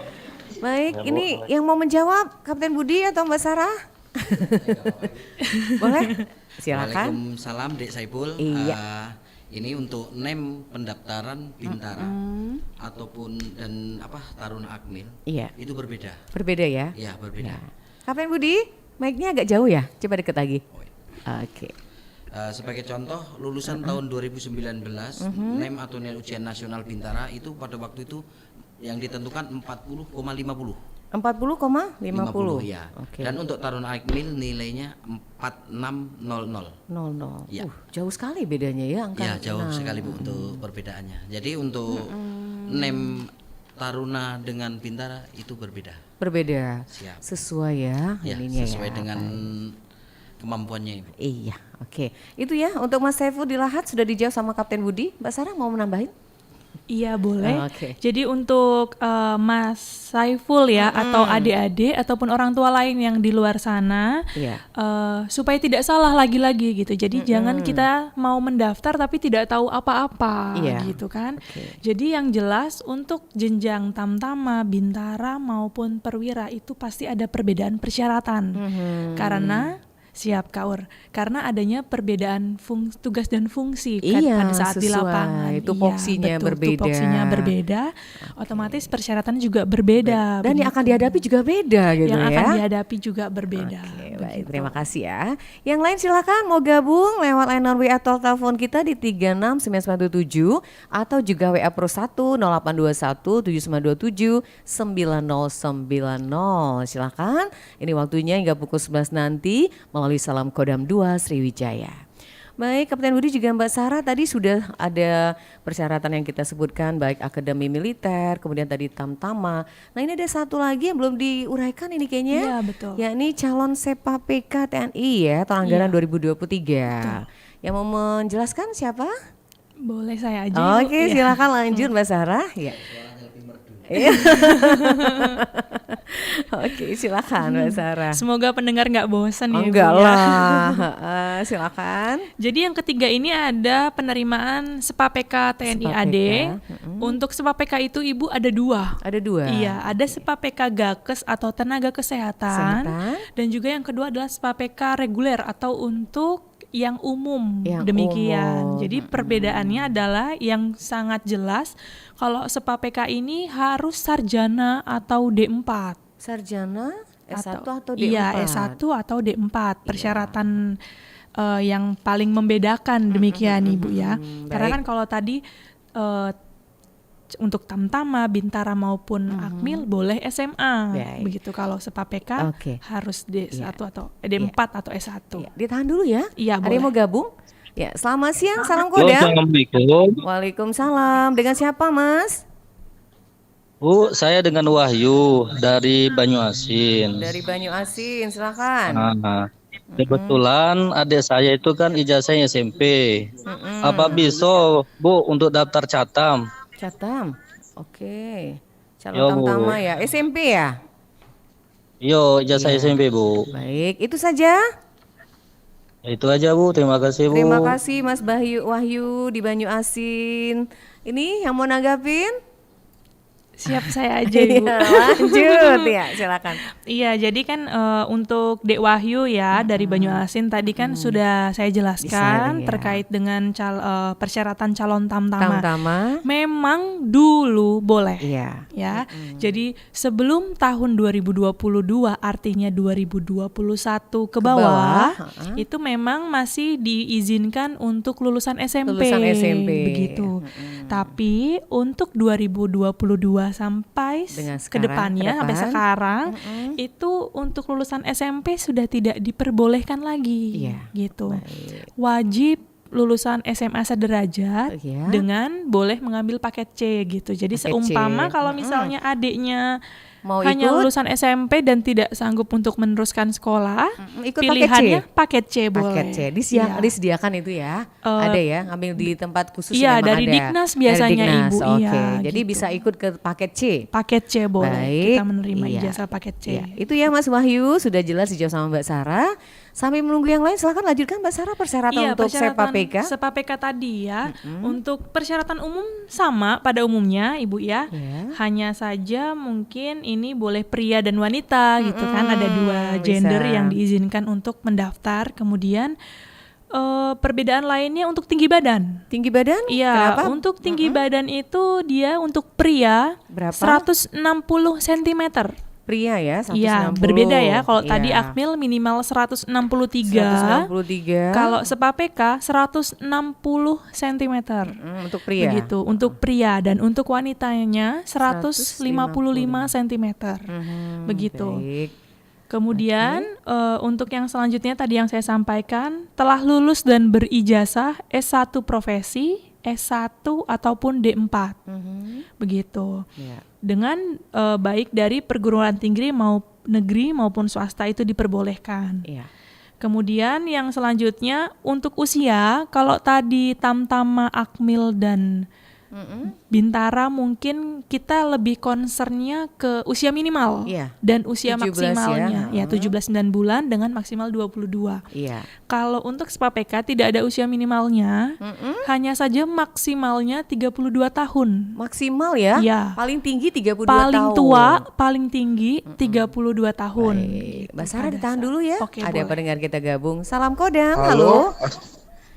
Baik, Ya, Bu. ini yang mau menjawab Kapten Budi atau Mbak Sarah? Boleh? Silakan. Waalaikumsalam Dek Saiful. Iya. Ini untuk NEM pendaftaran Bintara ataupun dan Taruna Akmil. Iya. Itu berbeda. Berbeda ya? Ya, berbeda. Ya. Kapten Budi, mic-nya agak jauh ya? Coba deket lagi. Oh, iya. Oke. Sebagai contoh, lulusan tahun 2019 NEM atau nilai ujian nasional Bintara itu pada waktu itu yang ditentukan 40,50. 40,50 ya. Oke. Dan untuk Taruna Akmil nilainya 4600. 00. Ya. Jauh sekali bedanya ya angka. Ya, jauh Nah, sekali Bu untuk perbedaannya. Jadi untuk NEM Taruna dengan Bintara itu berbeda. berbeda. Siap. Sesuai ya Ya, ininya sesuai ya. dengan kemampuannya Ibu. Iya, oke. Itu ya untuk Mas Saiful di Lahat sudah dijawab sama Kapten Budi. Mbak Sarah mau menambahin? Iya boleh. Oke. Jadi untuk Mas Saiful ya atau adik-adik ataupun orang tua lain yang di luar sana, Iya. supaya tidak salah lagi-lagi gitu. Jadi jangan kita mau mendaftar tapi tidak tahu apa-apa Iya. gitu kan. Oke. Jadi yang jelas untuk jenjang Tamtama, Bintara maupun Perwira itu pasti ada perbedaan persyaratan. Karena siap Kaur, karena adanya perbedaan tugas dan fungsi kan Iya, pada saat di sesuai. lapangan. Tupoksinya betul, berbeda. tupoksinya berbeda, otomatis persyaratannya juga berbeda. Dan yang akan begitu. dihadapi juga beda gitu yang ya. akan dihadapi juga berbeda. Oke, baik. begitu. Terima kasih ya. Yang lain silakan mau gabung lewat line WA atau telepon kita di 36997 atau juga WA Pro 1 0821 7927 9090. Silakan. Ini waktunya hingga pukul 11 nanti melalui salam Kodam 2 Sriwijaya. Baik, Kapten Budi juga Mbak Sarah tadi sudah ada persyaratan yang kita sebutkan baik akademi militer, kemudian tadi Tamtama. Nah ini ada satu lagi yang belum diuraikan ini kayaknya. Iya, betul. Yakni calon Sepa PK TNI ya tahun anggaran 2023. Yang mau menjelaskan siapa? Boleh saya aja. Oke, Ibu? Iya. silakan lanjut Mbak Sarah. Ya. Iya. Oke, silakan Mbak Sarah. Semoga pendengar nggak bosan ya. Enggak Ibu, ya. lah. Silakan. Jadi yang ketiga ini ada penerimaan Sepa PK TNI Sepa AD. PK, Untuk Sepa PK itu Ibu ada dua. Ada dua. Iya, ada Sepa PK Gakes atau tenaga kesehatan, dan juga yang kedua adalah Sepa PK reguler atau untuk yang umum. Yang Demikian. umum. Jadi perbedaannya adalah yang sangat jelas kalau Sepa PK ini harus sarjana atau D4. Sarjana S1 atau D4? Iya, S1 atau D4. Persyaratan yang paling membedakan demikian Ibu ya. Karena kan kalau tadi untuk Tamtama, Bintara maupun Akmil boleh SMA. Baik. Begitu kalau Sepa PK Oke. harus D1 Iya. atau D4 atau S1. Ya, ditahan dulu ya. Iya, Ada yang mau boleh. gabung? Ya, selamat siang, salam Halo, Kodam. Assalamualaikum. Waalaikumsalam. Dengan siapa, Mas? Bu, saya dengan Wahyu dari Banyuasin. Dari Banyu Asin, silakan. Nah, kebetulan adik saya itu kan ijazahnya SMP. Apa bisa, Bu, untuk daftar Catam? Catam. Oke. Calon Yo, Bu. Tamtama ya. SMP ya? Yo, ijazah Iya. SMP, Bu. Baik, itu saja. Itu aja, Bu. Terima kasih, Bu. Terima kasih Mas Wahyu di Banyu Asin. Ini yang mau nanggapin? Siap saya aja Ibu. Iya, lanjut ya, silakan. Iya, jadi kan untuk Dek Wahyu ya dari Banyuasin tadi kan sudah saya jelaskan Bisa, terkait dengan persyaratan calon tamtama. Tamtama. Memang dulu boleh. Iya. Ya. Jadi sebelum tahun 2022 artinya 2021 ke bawah, itu memang masih diizinkan untuk lulusan SMP. Lulusan SMP. Begitu. Tapi untuk 2022 sampai Dengan ke depannya sampai sekarang itu untuk lulusan SMP sudah tidak diperbolehkan lagi. Iya. Gitu. Baik. Wajib lulusan SMA sederajat Iya. dengan boleh mengambil paket C gitu. Jadi Paket seumpama C. kalau misalnya adiknya Mau hanya ikut? lulusan SMP dan tidak sanggup untuk meneruskan sekolah, Ikut pilihannya paket C boleh. Paket C Iya. disediakan itu ya. Ada ya, ngambil di tempat khusus Iya, memang dari ada. Diknas biasanya Dari Diknas, Ibu. Oke. Iya, Jadi gitu. bisa ikut ke paket C. Paket C boleh. Baik. Kita menerima Iya. ijazah paket C. Iya. Itu ya Mas Wahyu, sudah jelas dijawab sama Mbak Sarah. Sambil menunggu yang lain silakan lanjutkan Mbak Sarah persyaratan untuk SEPA-PK. SEPA-PK tadi ya. Untuk persyaratan umum sama pada umumnya Ibu ya. Ya. Hanya saja mungkin ini boleh pria dan wanita gitu kan. Ada dua bisa. gender yang diizinkan untuk mendaftar. Kemudian perbedaan lainnya untuk tinggi badan. Tinggi badan? Iya, Kenapa? untuk tinggi badan itu dia untuk pria Berapa? 160 cm. Pria ya, 160. Iya, berbeda ya. Kalau tadi Iya. Akmil minimal 163. 163. Kalau SEPA-PK 160 cm. Untuk pria. Begitu, untuk pria dan untuk wanitanya 155 cm. Begitu. Baik. Kemudian untuk yang selanjutnya tadi yang saya sampaikan, telah lulus dan berijazah S1 profesi, S1 ataupun D4. Begitu. Ya. Dengan baik dari perguruan tinggi negeri maupun swasta itu diperbolehkan. Iya. Kemudian yang selanjutnya untuk usia, kalau tadi Tamtama, Akmil dan Bintara mungkin kita lebih concernnya ke usia minimal Iya. dan usia 17 maksimalnya ya 17-9 bulan dengan maksimal 22. Iya. Kalau untuk SEPA-PK tidak ada usia minimalnya, hanya saja maksimalnya 32 tahun. Maksimal ya? Iya. Paling tinggi 32 Paling tahun. tua, paling tinggi 32 tahun. Baik. Mbak Sarah Pada ditahan saat- dulu ya. Oke, Ada boleh. pendengar kita gabung. Salam Kodam. Halo.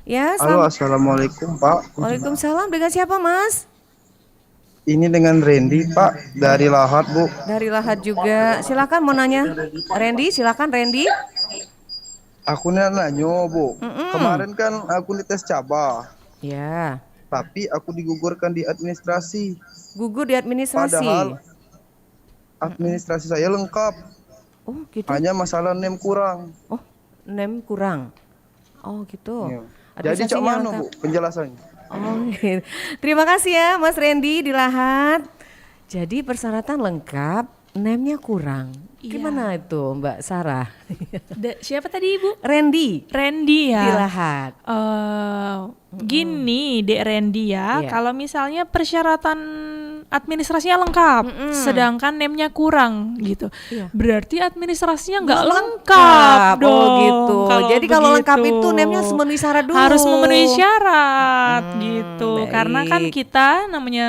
Ya, Halo, assalamualaikum Pak. Waalaikumsalam. Dengan siapa Mas? Ini dengan Randy Pak dari Lahat Bu. Dari Lahat juga. Silakan mau nanya. Randy, silakan Randy. Aku nanya Bu. Kemarin kan aku tes cabah. Ya. Tapi aku digugurkan di administrasi. Gugur di administrasi. Padahal administrasi saya lengkap. Oh, gitu. Hanya masalah NEM kurang. Oh, NEM kurang. Oh, gitu. Iya. Jadi cak Administrasinya mana lengkap. Bu penjelasannya? Oh, gitu. Terima kasih ya Mas Randy di Lahat. Jadi persyaratan lengkap, NEM-nya kurang. Iya. Gimana itu Mbak Sarah? Siapa tadi Ibu? Randy. Randy ya. Di Lahat. Gini Dek Randy ya, Iya. kalau misalnya persyaratan administrasinya lengkap, sedangkan NEM-nya kurang gitu. Iya. Berarti administrasinya nggak Belum lengkap dong. Oh gitu. Jadi kalau lengkap begitu. itu NEM-nya harus memenuhi syarat dulu. Harus memenuhi syarat gitu. baik. Karena kan kita namanya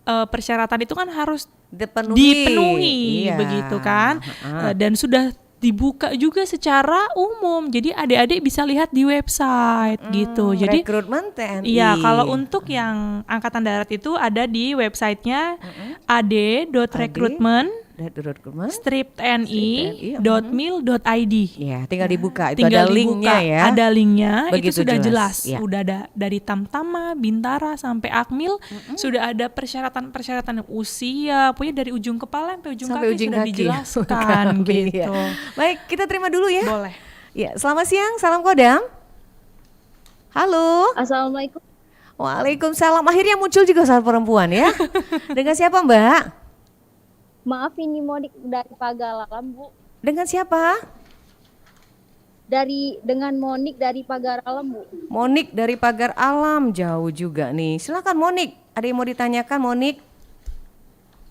persyaratan itu kan harus dipenuhi. Iya. begitu kan. Heeh. Dan sudah dibuka juga secara umum. Jadi adik-adik bisa lihat di website gitu. Jadi rekrutmen TNI. iya, kalau untuk yang angkatan darat itu ada di websitenya ad.rekrutmen-tni.mil.id. Ya, tinggal dibuka. Itu Tinggal ada linknya dibuka, ya. ada linknya. Begitu itu sudah jelas. Ya. Udah ada dari Tamtama, Bintara sampai Akmil, sudah ada persyaratan-persyaratan usia, pokoknya dari ujung kepala sampai ujung Sampai kaki ujung sudah kaki. dijelaskan Iya. gitu. Baik, kita terima dulu ya. Boleh. Ya, selamat siang, salam Kodam. Halo. Assalamualaikum. Waalaikumsalam. Akhirnya muncul juga soal perempuan ya. Dengan siapa Mbak? Maaf, ini Monik dari Pagaralam, Bu. Dengan siapa? Dengan Monik dari Pagaralam, Bu. Monik dari Pagar Alam, jauh juga nih. Silakan Monik, ada yang mau ditanyakan Monik?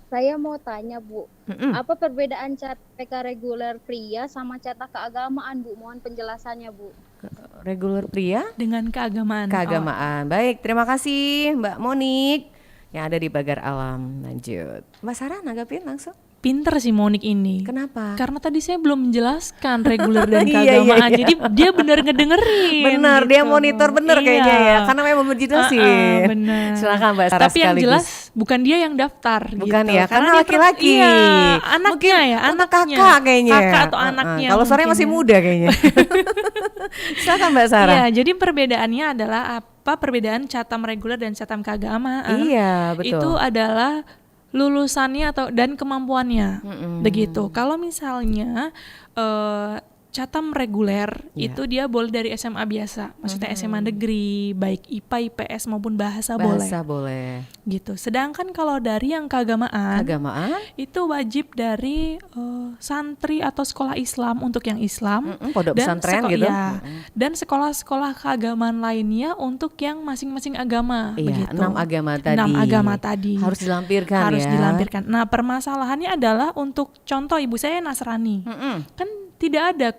Saya mau tanya, Bu. Apa perbedaan CPK reguler pria sama cetak keagamaan, Bu? Mohon penjelasannya, Bu. Reguler pria dengan keagamaan. Keagamaan. Baik, terima kasih Mbak Monik. yang ada di Pagar Alam. Lanjut. Mbak Sarah nanggapin langsung. Pinter sih Monik ini. Kenapa? Karena tadi saya belum menjelaskan reguler dan Iya, keagamaan. iya. Jadi dia benar ngedengerin. Benar, gitu. dia monitor bener kayaknya ya. Karena memang dijelasin. Benar. Silakan Mbak Sarah Tapi yang sekaligus. jelas bukan dia yang daftar. Bukan gitu. ya, karena dia laki-laki. Iya, anaknya ya, Untuk anaknya. kakak kayaknya. Kakak atau anaknya. Kalau suaranya mungkin masih ya. muda kayaknya. Silakan Mbak Sarah. Iya, jadi perbedaannya adalah apa? Perbedaan catam reguler dan catam keagamaan. Iya, betul. Itu adalah lulusannya dan kemampuannya. Begitu. Kalau misalnya catam reguler itu dia boleh dari SMA biasa, maksudnya SMA negeri, baik IPA, IPS maupun bahasa boleh. Bahasa boleh. Gitu. Sedangkan kalau dari yang keagamaan, itu wajib dari santri atau sekolah Islam untuk yang Islam, pondok pesantren gitu. Ya, dan sekolah-sekolah keagamaan lainnya untuk yang masing-masing agama. Iya, begitu. 6 agama tadi. 6 agama tadi. Harus dilampirkan Harus ya. dilampirkan. Nah, permasalahannya adalah untuk contoh ibu saya Nasrani. Kan tidak ada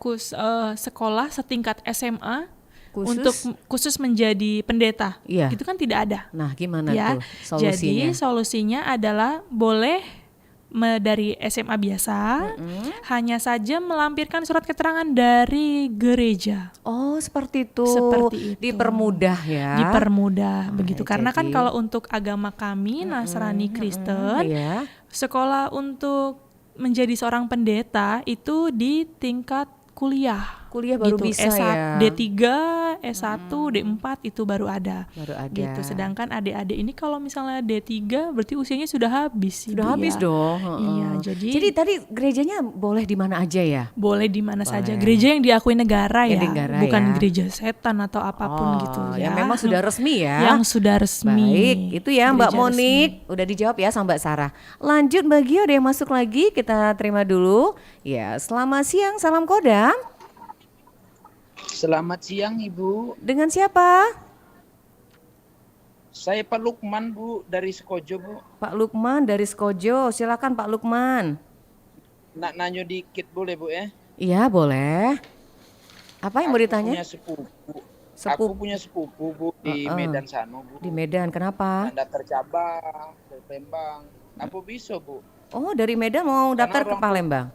sekolah setingkat SMA untuk khusus menjadi pendeta. Iya. Itu kan tidak ada. Nah, gimana Ya, tuh solusinya? jadi solusinya adalah boleh dari SMA biasa, hanya saja melampirkan surat keterangan dari gereja. Oh, seperti itu. Seperti itu. Dipermudah ya. Dipermudah begitu. Karena kan jadi- kalau untuk agama kami Nasrani Kristen, Iya. sekolah untuk menjadi seorang pendeta itu di tingkat kuliah. Kuliah baru bisa ya. D3, S1, D4 itu baru ada. Baru ada. Gitu. Sedangkan adik-adik ini kalau misalnya D3 berarti usianya sudah habis. Sudah habis dong. Iya, Jadi tadi gerejanya boleh di mana aja ya? boleh di mana saja. Boleh. Gereja yang diakui negara Yang ya, negara bukan ya. gereja setan atau apapun gitu ya. Yang memang sudah resmi ya. Yang sudah resmi. Baik, itu ya Mbak Gereja Monik. Udah dijawab ya sama Mbak Sarah. Lanjut Mbak Gio, ada yang masuk lagi, kita terima dulu. Ya, selamat siang, salam Kodam. Selamat siang Ibu. Dengan siapa? Saya Pak Lukman Bu dari Sekojo Bu. Pak Lukman dari Sekojo, silakan Pak Lukman. Nak nanya dikit boleh Bu ya? Iya boleh. Apa yang mau ditanya? Punya sepupu. Aku punya sepupu Bu di Medan sana Bu. Di Medan, kenapa? Daftar cabang ke Palembang. Apa bisa Bu? Oh, dari Medan mau daftar ke Palembang.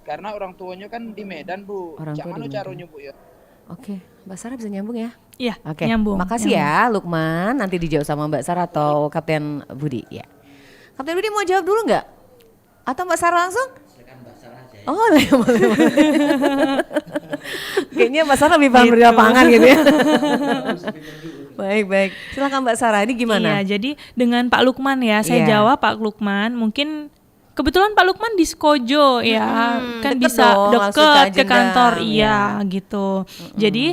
Karena orang tuanya kan di Medan Bu. Orang tua Mana di Medan. caranya Bu ya? Oke, Mbak Sarah bisa nyambung ya? Iya, Oke, nyambung. makasih ya Lukman. Nanti dijawab sama Mbak Sarah atau Kapten Budi ya. Kapten Budi mau jawab dulu nggak? Atau Mbak Sarah langsung? Oh, boleh, boleh. Kayaknya Mbak Sarah lebih paham di lapangan gitu ya. Baik, baik. Silakan Mbak Sarah, ini gimana? Iya, jadi dengan Pak Lukman ya, saya Iya. jawab Pak Lukman, mungkin kebetulan Pak Lukman di Sekojo ya, kan deket bisa dong, langsung deket ke ke kantor, Ajendam, iya gitu. Jadi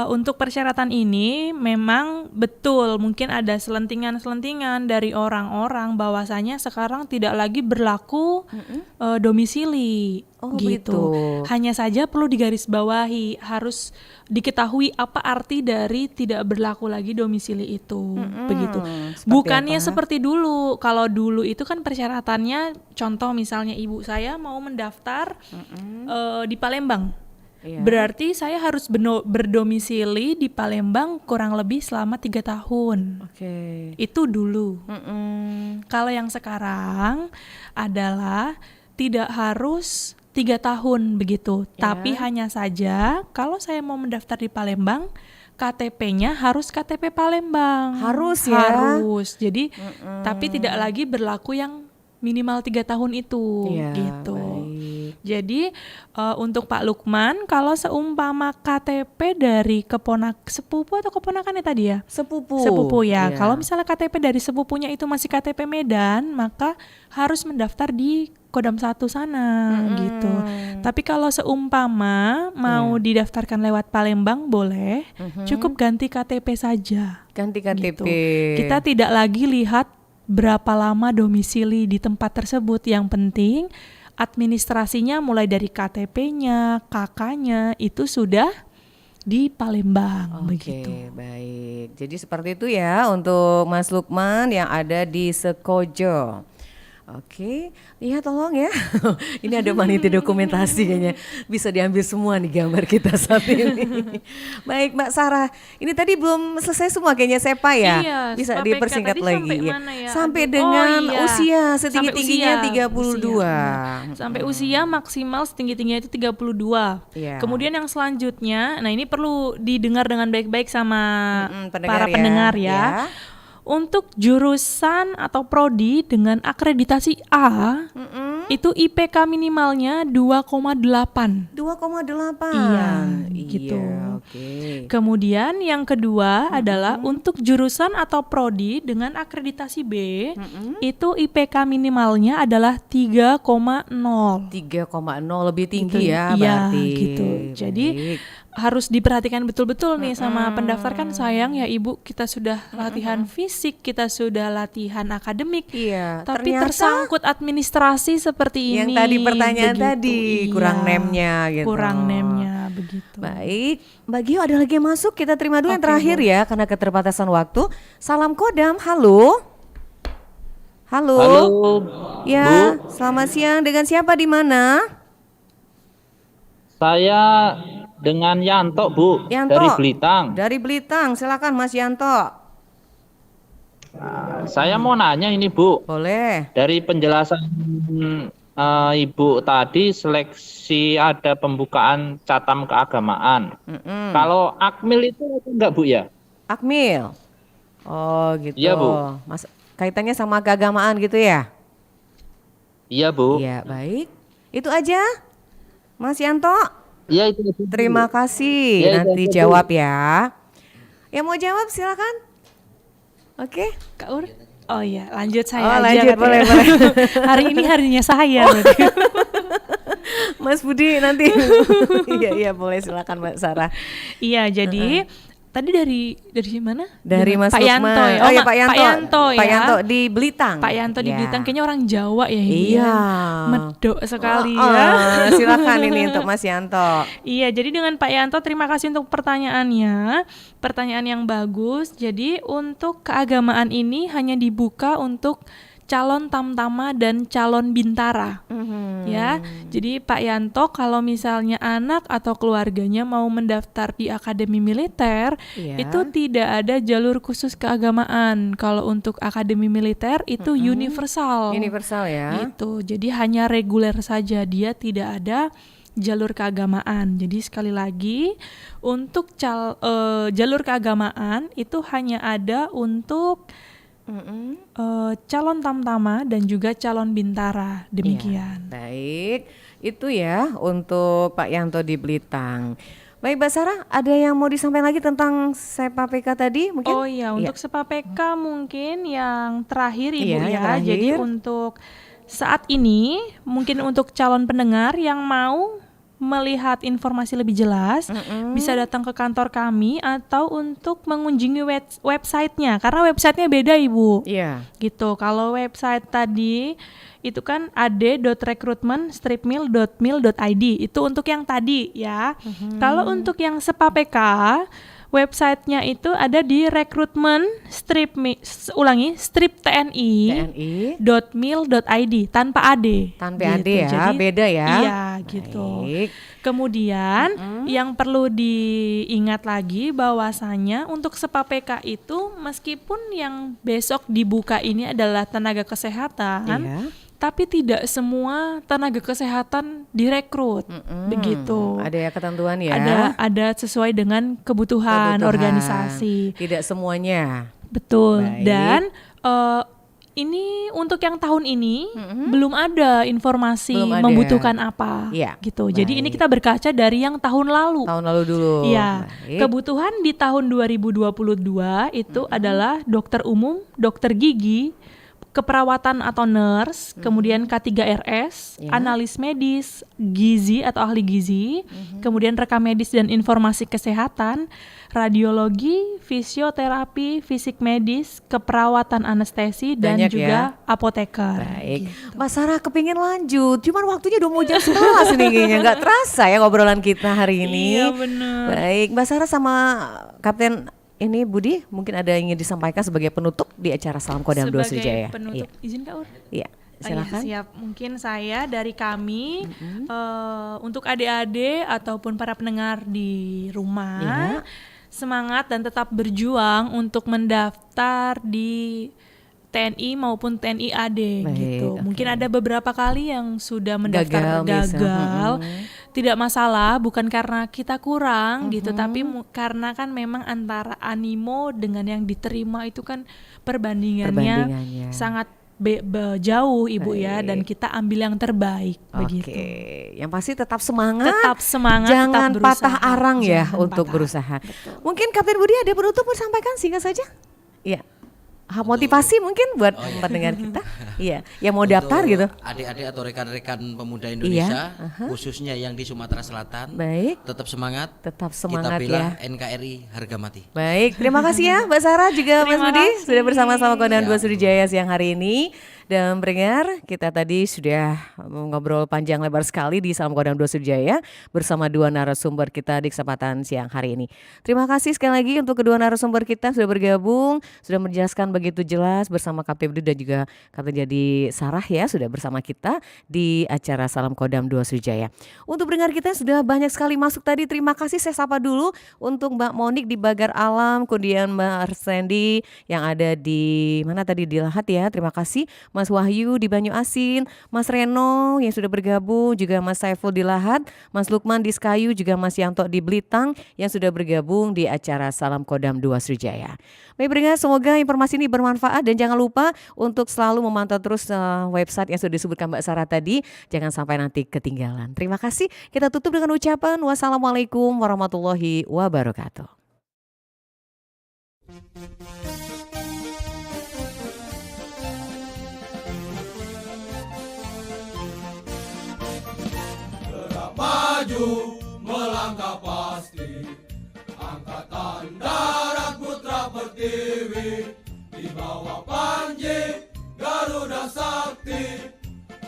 untuk persyaratan ini memang betul mungkin ada selentingan-selentingan dari orang-orang bahwasanya sekarang tidak lagi berlaku domisili. Oh, gitu. begitu. Hanya saja perlu digarisbawahi, harus diketahui apa arti dari tidak berlaku lagi domisili itu, begitu. Seperti Bukannya apa? seperti dulu. Kalau dulu itu kan persyaratannya, contoh misalnya ibu saya mau mendaftar di Palembang. Iya. Berarti saya harus berdomisili di Palembang kurang lebih selama 3 tahun. Oke. Itu dulu. Kalau yang sekarang adalah tidak harus 3 tahun begitu, tapi hanya saja kalau saya mau mendaftar di Palembang, KTP-nya harus KTP Palembang. Harus ya? Harus. Jadi tapi tidak lagi berlaku yang minimal 3 tahun itu, Iya, gitu. baik. Jadi untuk Pak Lukman, kalau seumpama KTP dari sepupu atau keponakannya tadi ya? Sepupu. Sepupu ya. Iya. Kalau misalnya KTP dari sepupunya itu masih KTP Medan, maka harus mendaftar di Kodam 1 sana gitu. Tapi kalau seumpama mau didaftarkan lewat Palembang boleh, cukup ganti KTP saja. Ganti KTP. Gitu. Kita tidak lagi lihat berapa lama domisili di tempat tersebut. Yang penting administrasinya mulai dari KTP-nya, KK-nya itu sudah di Palembang. Begitu. Oke, baik. Jadi seperti itu ya untuk Mas Lukman yang ada di Sekojo. Oke, iya tolong ya. Ini ada panitia dokumentasi kayaknya. Bisa diambil semua nih gambar kita saat ini. Baik Mbak Sarah, ini tadi belum selesai semua kayaknya SEPA ya. Iya, Bisa SEPA PK dipersingkat tadi lagi. sampai Ya. mana ya? Sampai Aduh. dengan Oh, iya. usia setinggi-tingginya Sampai usia. 32. Sampai usia maksimal setinggi-tingginya itu 32. Iya. Kemudian yang selanjutnya, nah ini perlu didengar dengan baik-baik sama pendengar para ya. pendengar ya. Ya. Untuk jurusan atau prodi dengan akreditasi A, itu IPK minimalnya 2,8. 2,8. Iya, gitu. Oke. Kemudian yang kedua adalah untuk jurusan atau prodi dengan akreditasi B, itu IPK minimalnya adalah 3,0. 3,0 lebih tinggi Gitu. ya Iya, berarti. gitu. Jadi harus diperhatikan betul-betul nih sama pendaftar, kan sayang ya Ibu, kita sudah latihan fisik, kita sudah latihan akademik, tapi ternyata tersangkut administrasi seperti yang ini. tadi pertanyaan begitu. tadi kurang Iya, nemnya gitu. kurang nemnya begitu. Baik, Mbak Gio ada lagi yang masuk, kita terima dulu yang Oke, terakhir Bu. ya karena keterbatasan waktu. Salam Kodam, halo. Halo. Halo, Ya, Bu. selamat siang. Dengan siapa di mana? Saya dengan Yanto, Bu, Yanto. dari Belitang. Dari Belitang, silakan Mas Yanto. Saya mau nanya ini, Bu. Boleh. Dari penjelasan Ibu tadi, seleksi ada pembukaan catam keagamaan. Kalau Akmil itu enggak, Bu ya? Akmil. Oh gitu. Iya, Bu. Mas, kaitannya sama keagamaan gitu ya? Iya, Bu. Iya, baik. Itu aja, Mas Yanto. Iya, itu. Terima kasih. Iya, itu Nanti aja, Bu. jawab ya. Yang mau jawab silakan. Oke. Kak Ur. Oh iya, lanjut saya Oh, aja. lanjut, berarti boleh, ya. boleh. Hari ini harinya saya. berarti. Mas Budi nanti. Iya, boleh silakan Mbak Sarah. Iya, jadi tadi dari mana? Dari Mas Pak Lukman. Yanto ya. Oh ya, Ma- Pak Yanto. Pak Yanto ya. Pak Yanto di Belitang. Pak Yanto di Ya. Belitang, kayaknya orang Jawa ya Ibu. Iya. Ya. Medok sekali Oh, ya. silakan ini untuk Mas Yanto. Iya, jadi dengan Pak Yanto, terima kasih untuk pertanyaannya. Pertanyaan yang bagus. Jadi untuk keagamaan ini hanya dibuka untuk calon tamtama dan calon bintara. Ya. Jadi Pak Yanto kalau misalnya anak atau keluarganya mau mendaftar di Akademi Militer, Iya. itu tidak ada jalur khusus keagamaan. Kalau untuk Akademi Militer itu universal. Universal ya. Gitu. Jadi hanya reguler saja, dia tidak ada jalur keagamaan. Jadi sekali lagi untuk jalur keagamaan itu hanya ada untuk calon tamtama dan juga calon bintara. Demikian. Ya, baik, itu ya untuk Pak Yanto di Belitang. Baik Mbak Sarah, ada yang mau disampaikan lagi tentang SEPA PK tadi mungkin? Oh iya, untuk SEPA PK mungkin yang terakhir Ibu Iya, yang ya. terakhir. Jadi untuk saat ini mungkin untuk calon pendengar yang mau melihat informasi lebih jelas, bisa datang ke kantor kami atau untuk mengunjungi websitenya, karena websitenya beda Ibu. Iya. Gitu. Kalau website tadi itu kan ad.recruitment-mil.mil.id, itu untuk yang tadi ya. Kalau untuk yang SEPA PK, websitenya itu ada di strip.tni.mil.id tanpa ad. Tanpa ad Gitu. ya, Jadi, beda ya. Iya, gitu. Baik. Kemudian yang perlu diingat lagi bahwasanya untuk SEPA PK itu meskipun yang besok dibuka ini adalah tenaga kesehatan, Iya. tapi tidak semua tenaga kesehatan direkrut. Begitu. Ada ya ketentuan ya. Ada sesuai dengan kebutuhan organisasi. Tidak semuanya. Betul. Baik. Dan ini untuk yang tahun ini belum ada informasi Belum ada. membutuhkan apa, Iya, gitu. Jadi ini kita berkaca dari yang tahun lalu. Tahun lalu dulu. Iya. Baik. Kebutuhan di tahun 2022 itu adalah dokter umum, dokter gigi, keperawatan atau nurse, kemudian K3RS, Ya. analis medis, gizi atau ahli gizi, kemudian rekam medis dan informasi kesehatan, radiologi, fisioterapi, fisik medis, keperawatan anestesi, dan Banyak juga apoteker. Baik, Mbak Sarah kepingin lanjut, cuman waktunya udah mau jam 11 nih kayaknya, nggak terasa ya ngobrolan kita hari ini. Iya, bener. Baik, Mbak Sarah sama Kapten ini Budi, mungkin ada yang ingin disampaikan sebagai penutup di acara Salam Kodam 2 Sebagai Sriwijaya. penutup, Iya. izin Kak Ur. Iya. silakan. Siap. Mungkin saya dari kami untuk adik-adik ataupun para pendengar di rumah, semangat dan tetap berjuang untuk mendaftar di TNI maupun TNI AD gitu. Mungkin ada beberapa kali yang sudah mendaftar gagal. Tidak masalah, bukan karena kita kurang gitu, tapi karena kan memang antara animo dengan yang diterima itu kan perbandingannya sangat jauh Ibu ya, dan kita ambil yang terbaik begitu. Yang pasti tetap semangat, tetap jangan berusaha, patah arang ya jangan untuk patah. berusaha. Mungkin Kapten Budi ada penutup mau sampaikan singkat saja? Iya. Motivasi mungkin buat pendengar kita. Iya, yang mau daftar gitu. Adik-adik atau rekan-rekan pemuda Indonesia, khususnya yang di Sumatera Selatan. Baik. Tetap semangat. Kita bela NKRI harga mati. Baik, terima kasih ya Mbak Sarah juga Mas Budi sudah bersama-sama Kodam 2 Sriwijaya siang hari ini. Dan pendengar, kita tadi sudah ngobrol panjang lebar sekali di Salam Kodam 2 Sriwijaya bersama dua narasumber kita di kesempatan siang hari ini. Terima kasih sekali lagi untuk kedua narasumber kita sudah bergabung, sudah menjelaskan begitu jelas bersama Kapten Budi dan juga Kapten Jadi Sarah ya sudah bersama kita di acara Salam Kodam 2 Sriwijaya. Untuk pendengar kita sudah banyak sekali masuk tadi. Terima kasih, saya sapa dulu untuk Mbak Monik di Bagar Alam, kemudian Mbak Arsendi yang ada di mana tadi di Lahat ya. Terima kasih. Mas Wahyu di Banyu Asin, Mas Reno yang sudah bergabung, juga Mas Saiful di Lahat, Mas Lukman di Sekayu, juga Mas Yanto di Blitang yang sudah bergabung di acara Salam Kodam 2 Sriwijaya. Baik pendengar, semoga informasi ini bermanfaat dan jangan lupa untuk selalu memantau terus website yang sudah disebutkan Mbak Sarah tadi, jangan sampai nanti ketinggalan. Terima kasih, kita tutup dengan ucapan wassalamualaikum warahmatullahi wabarakatuh. Maju melangkah pasti, Angkatan Darat Putra Pertiwi, di bawah Panji Garuda Sakti,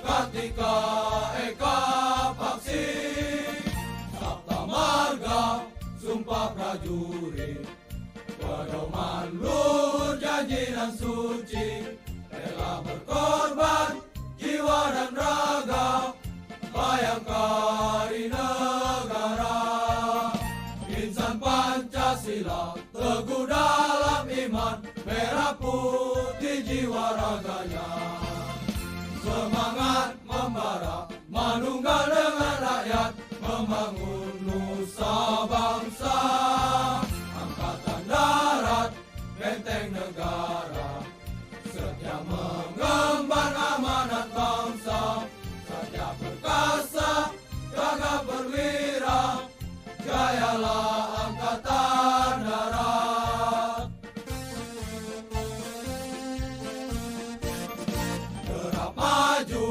Kartika Eka Paksi, Sabta Marga Sumpah Prajurit, pedoman luhur janji dan suci, rela berkorban jiwa dan raga, bayangkari negara. Insan Pancasila teguh dalam iman, merah putih jiwa raganya. Semangat membara, manunggal dengan rakyat, membangun nusa bangsa. Angkatan Darat, benteng negara, setia mengemban amanat bangsa. Saja perkasa, gagah perwira, jayalah Angkatan Darat. Gerak maju,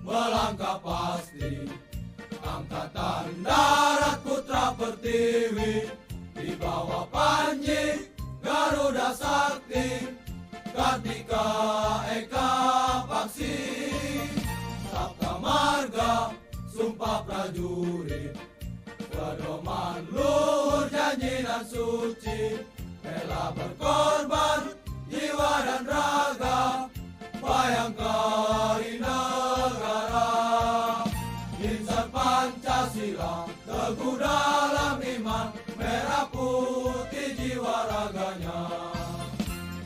melangkah pasti, Angkatan Darat Putra Pertiwi, di bawah Panji Garuda Sakti, Kartika Eka Paksi, Sabta Marga Sumpah Prajurit, pedoman luhur janji dan suci, rela berkorban jiwa dan raga, bayangkari negara. Insan Pancasila teguh dalam iman, merah putih jiwa raganya.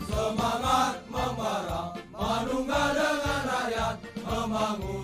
Semangat membara, manunggal dengan rakyat, membangun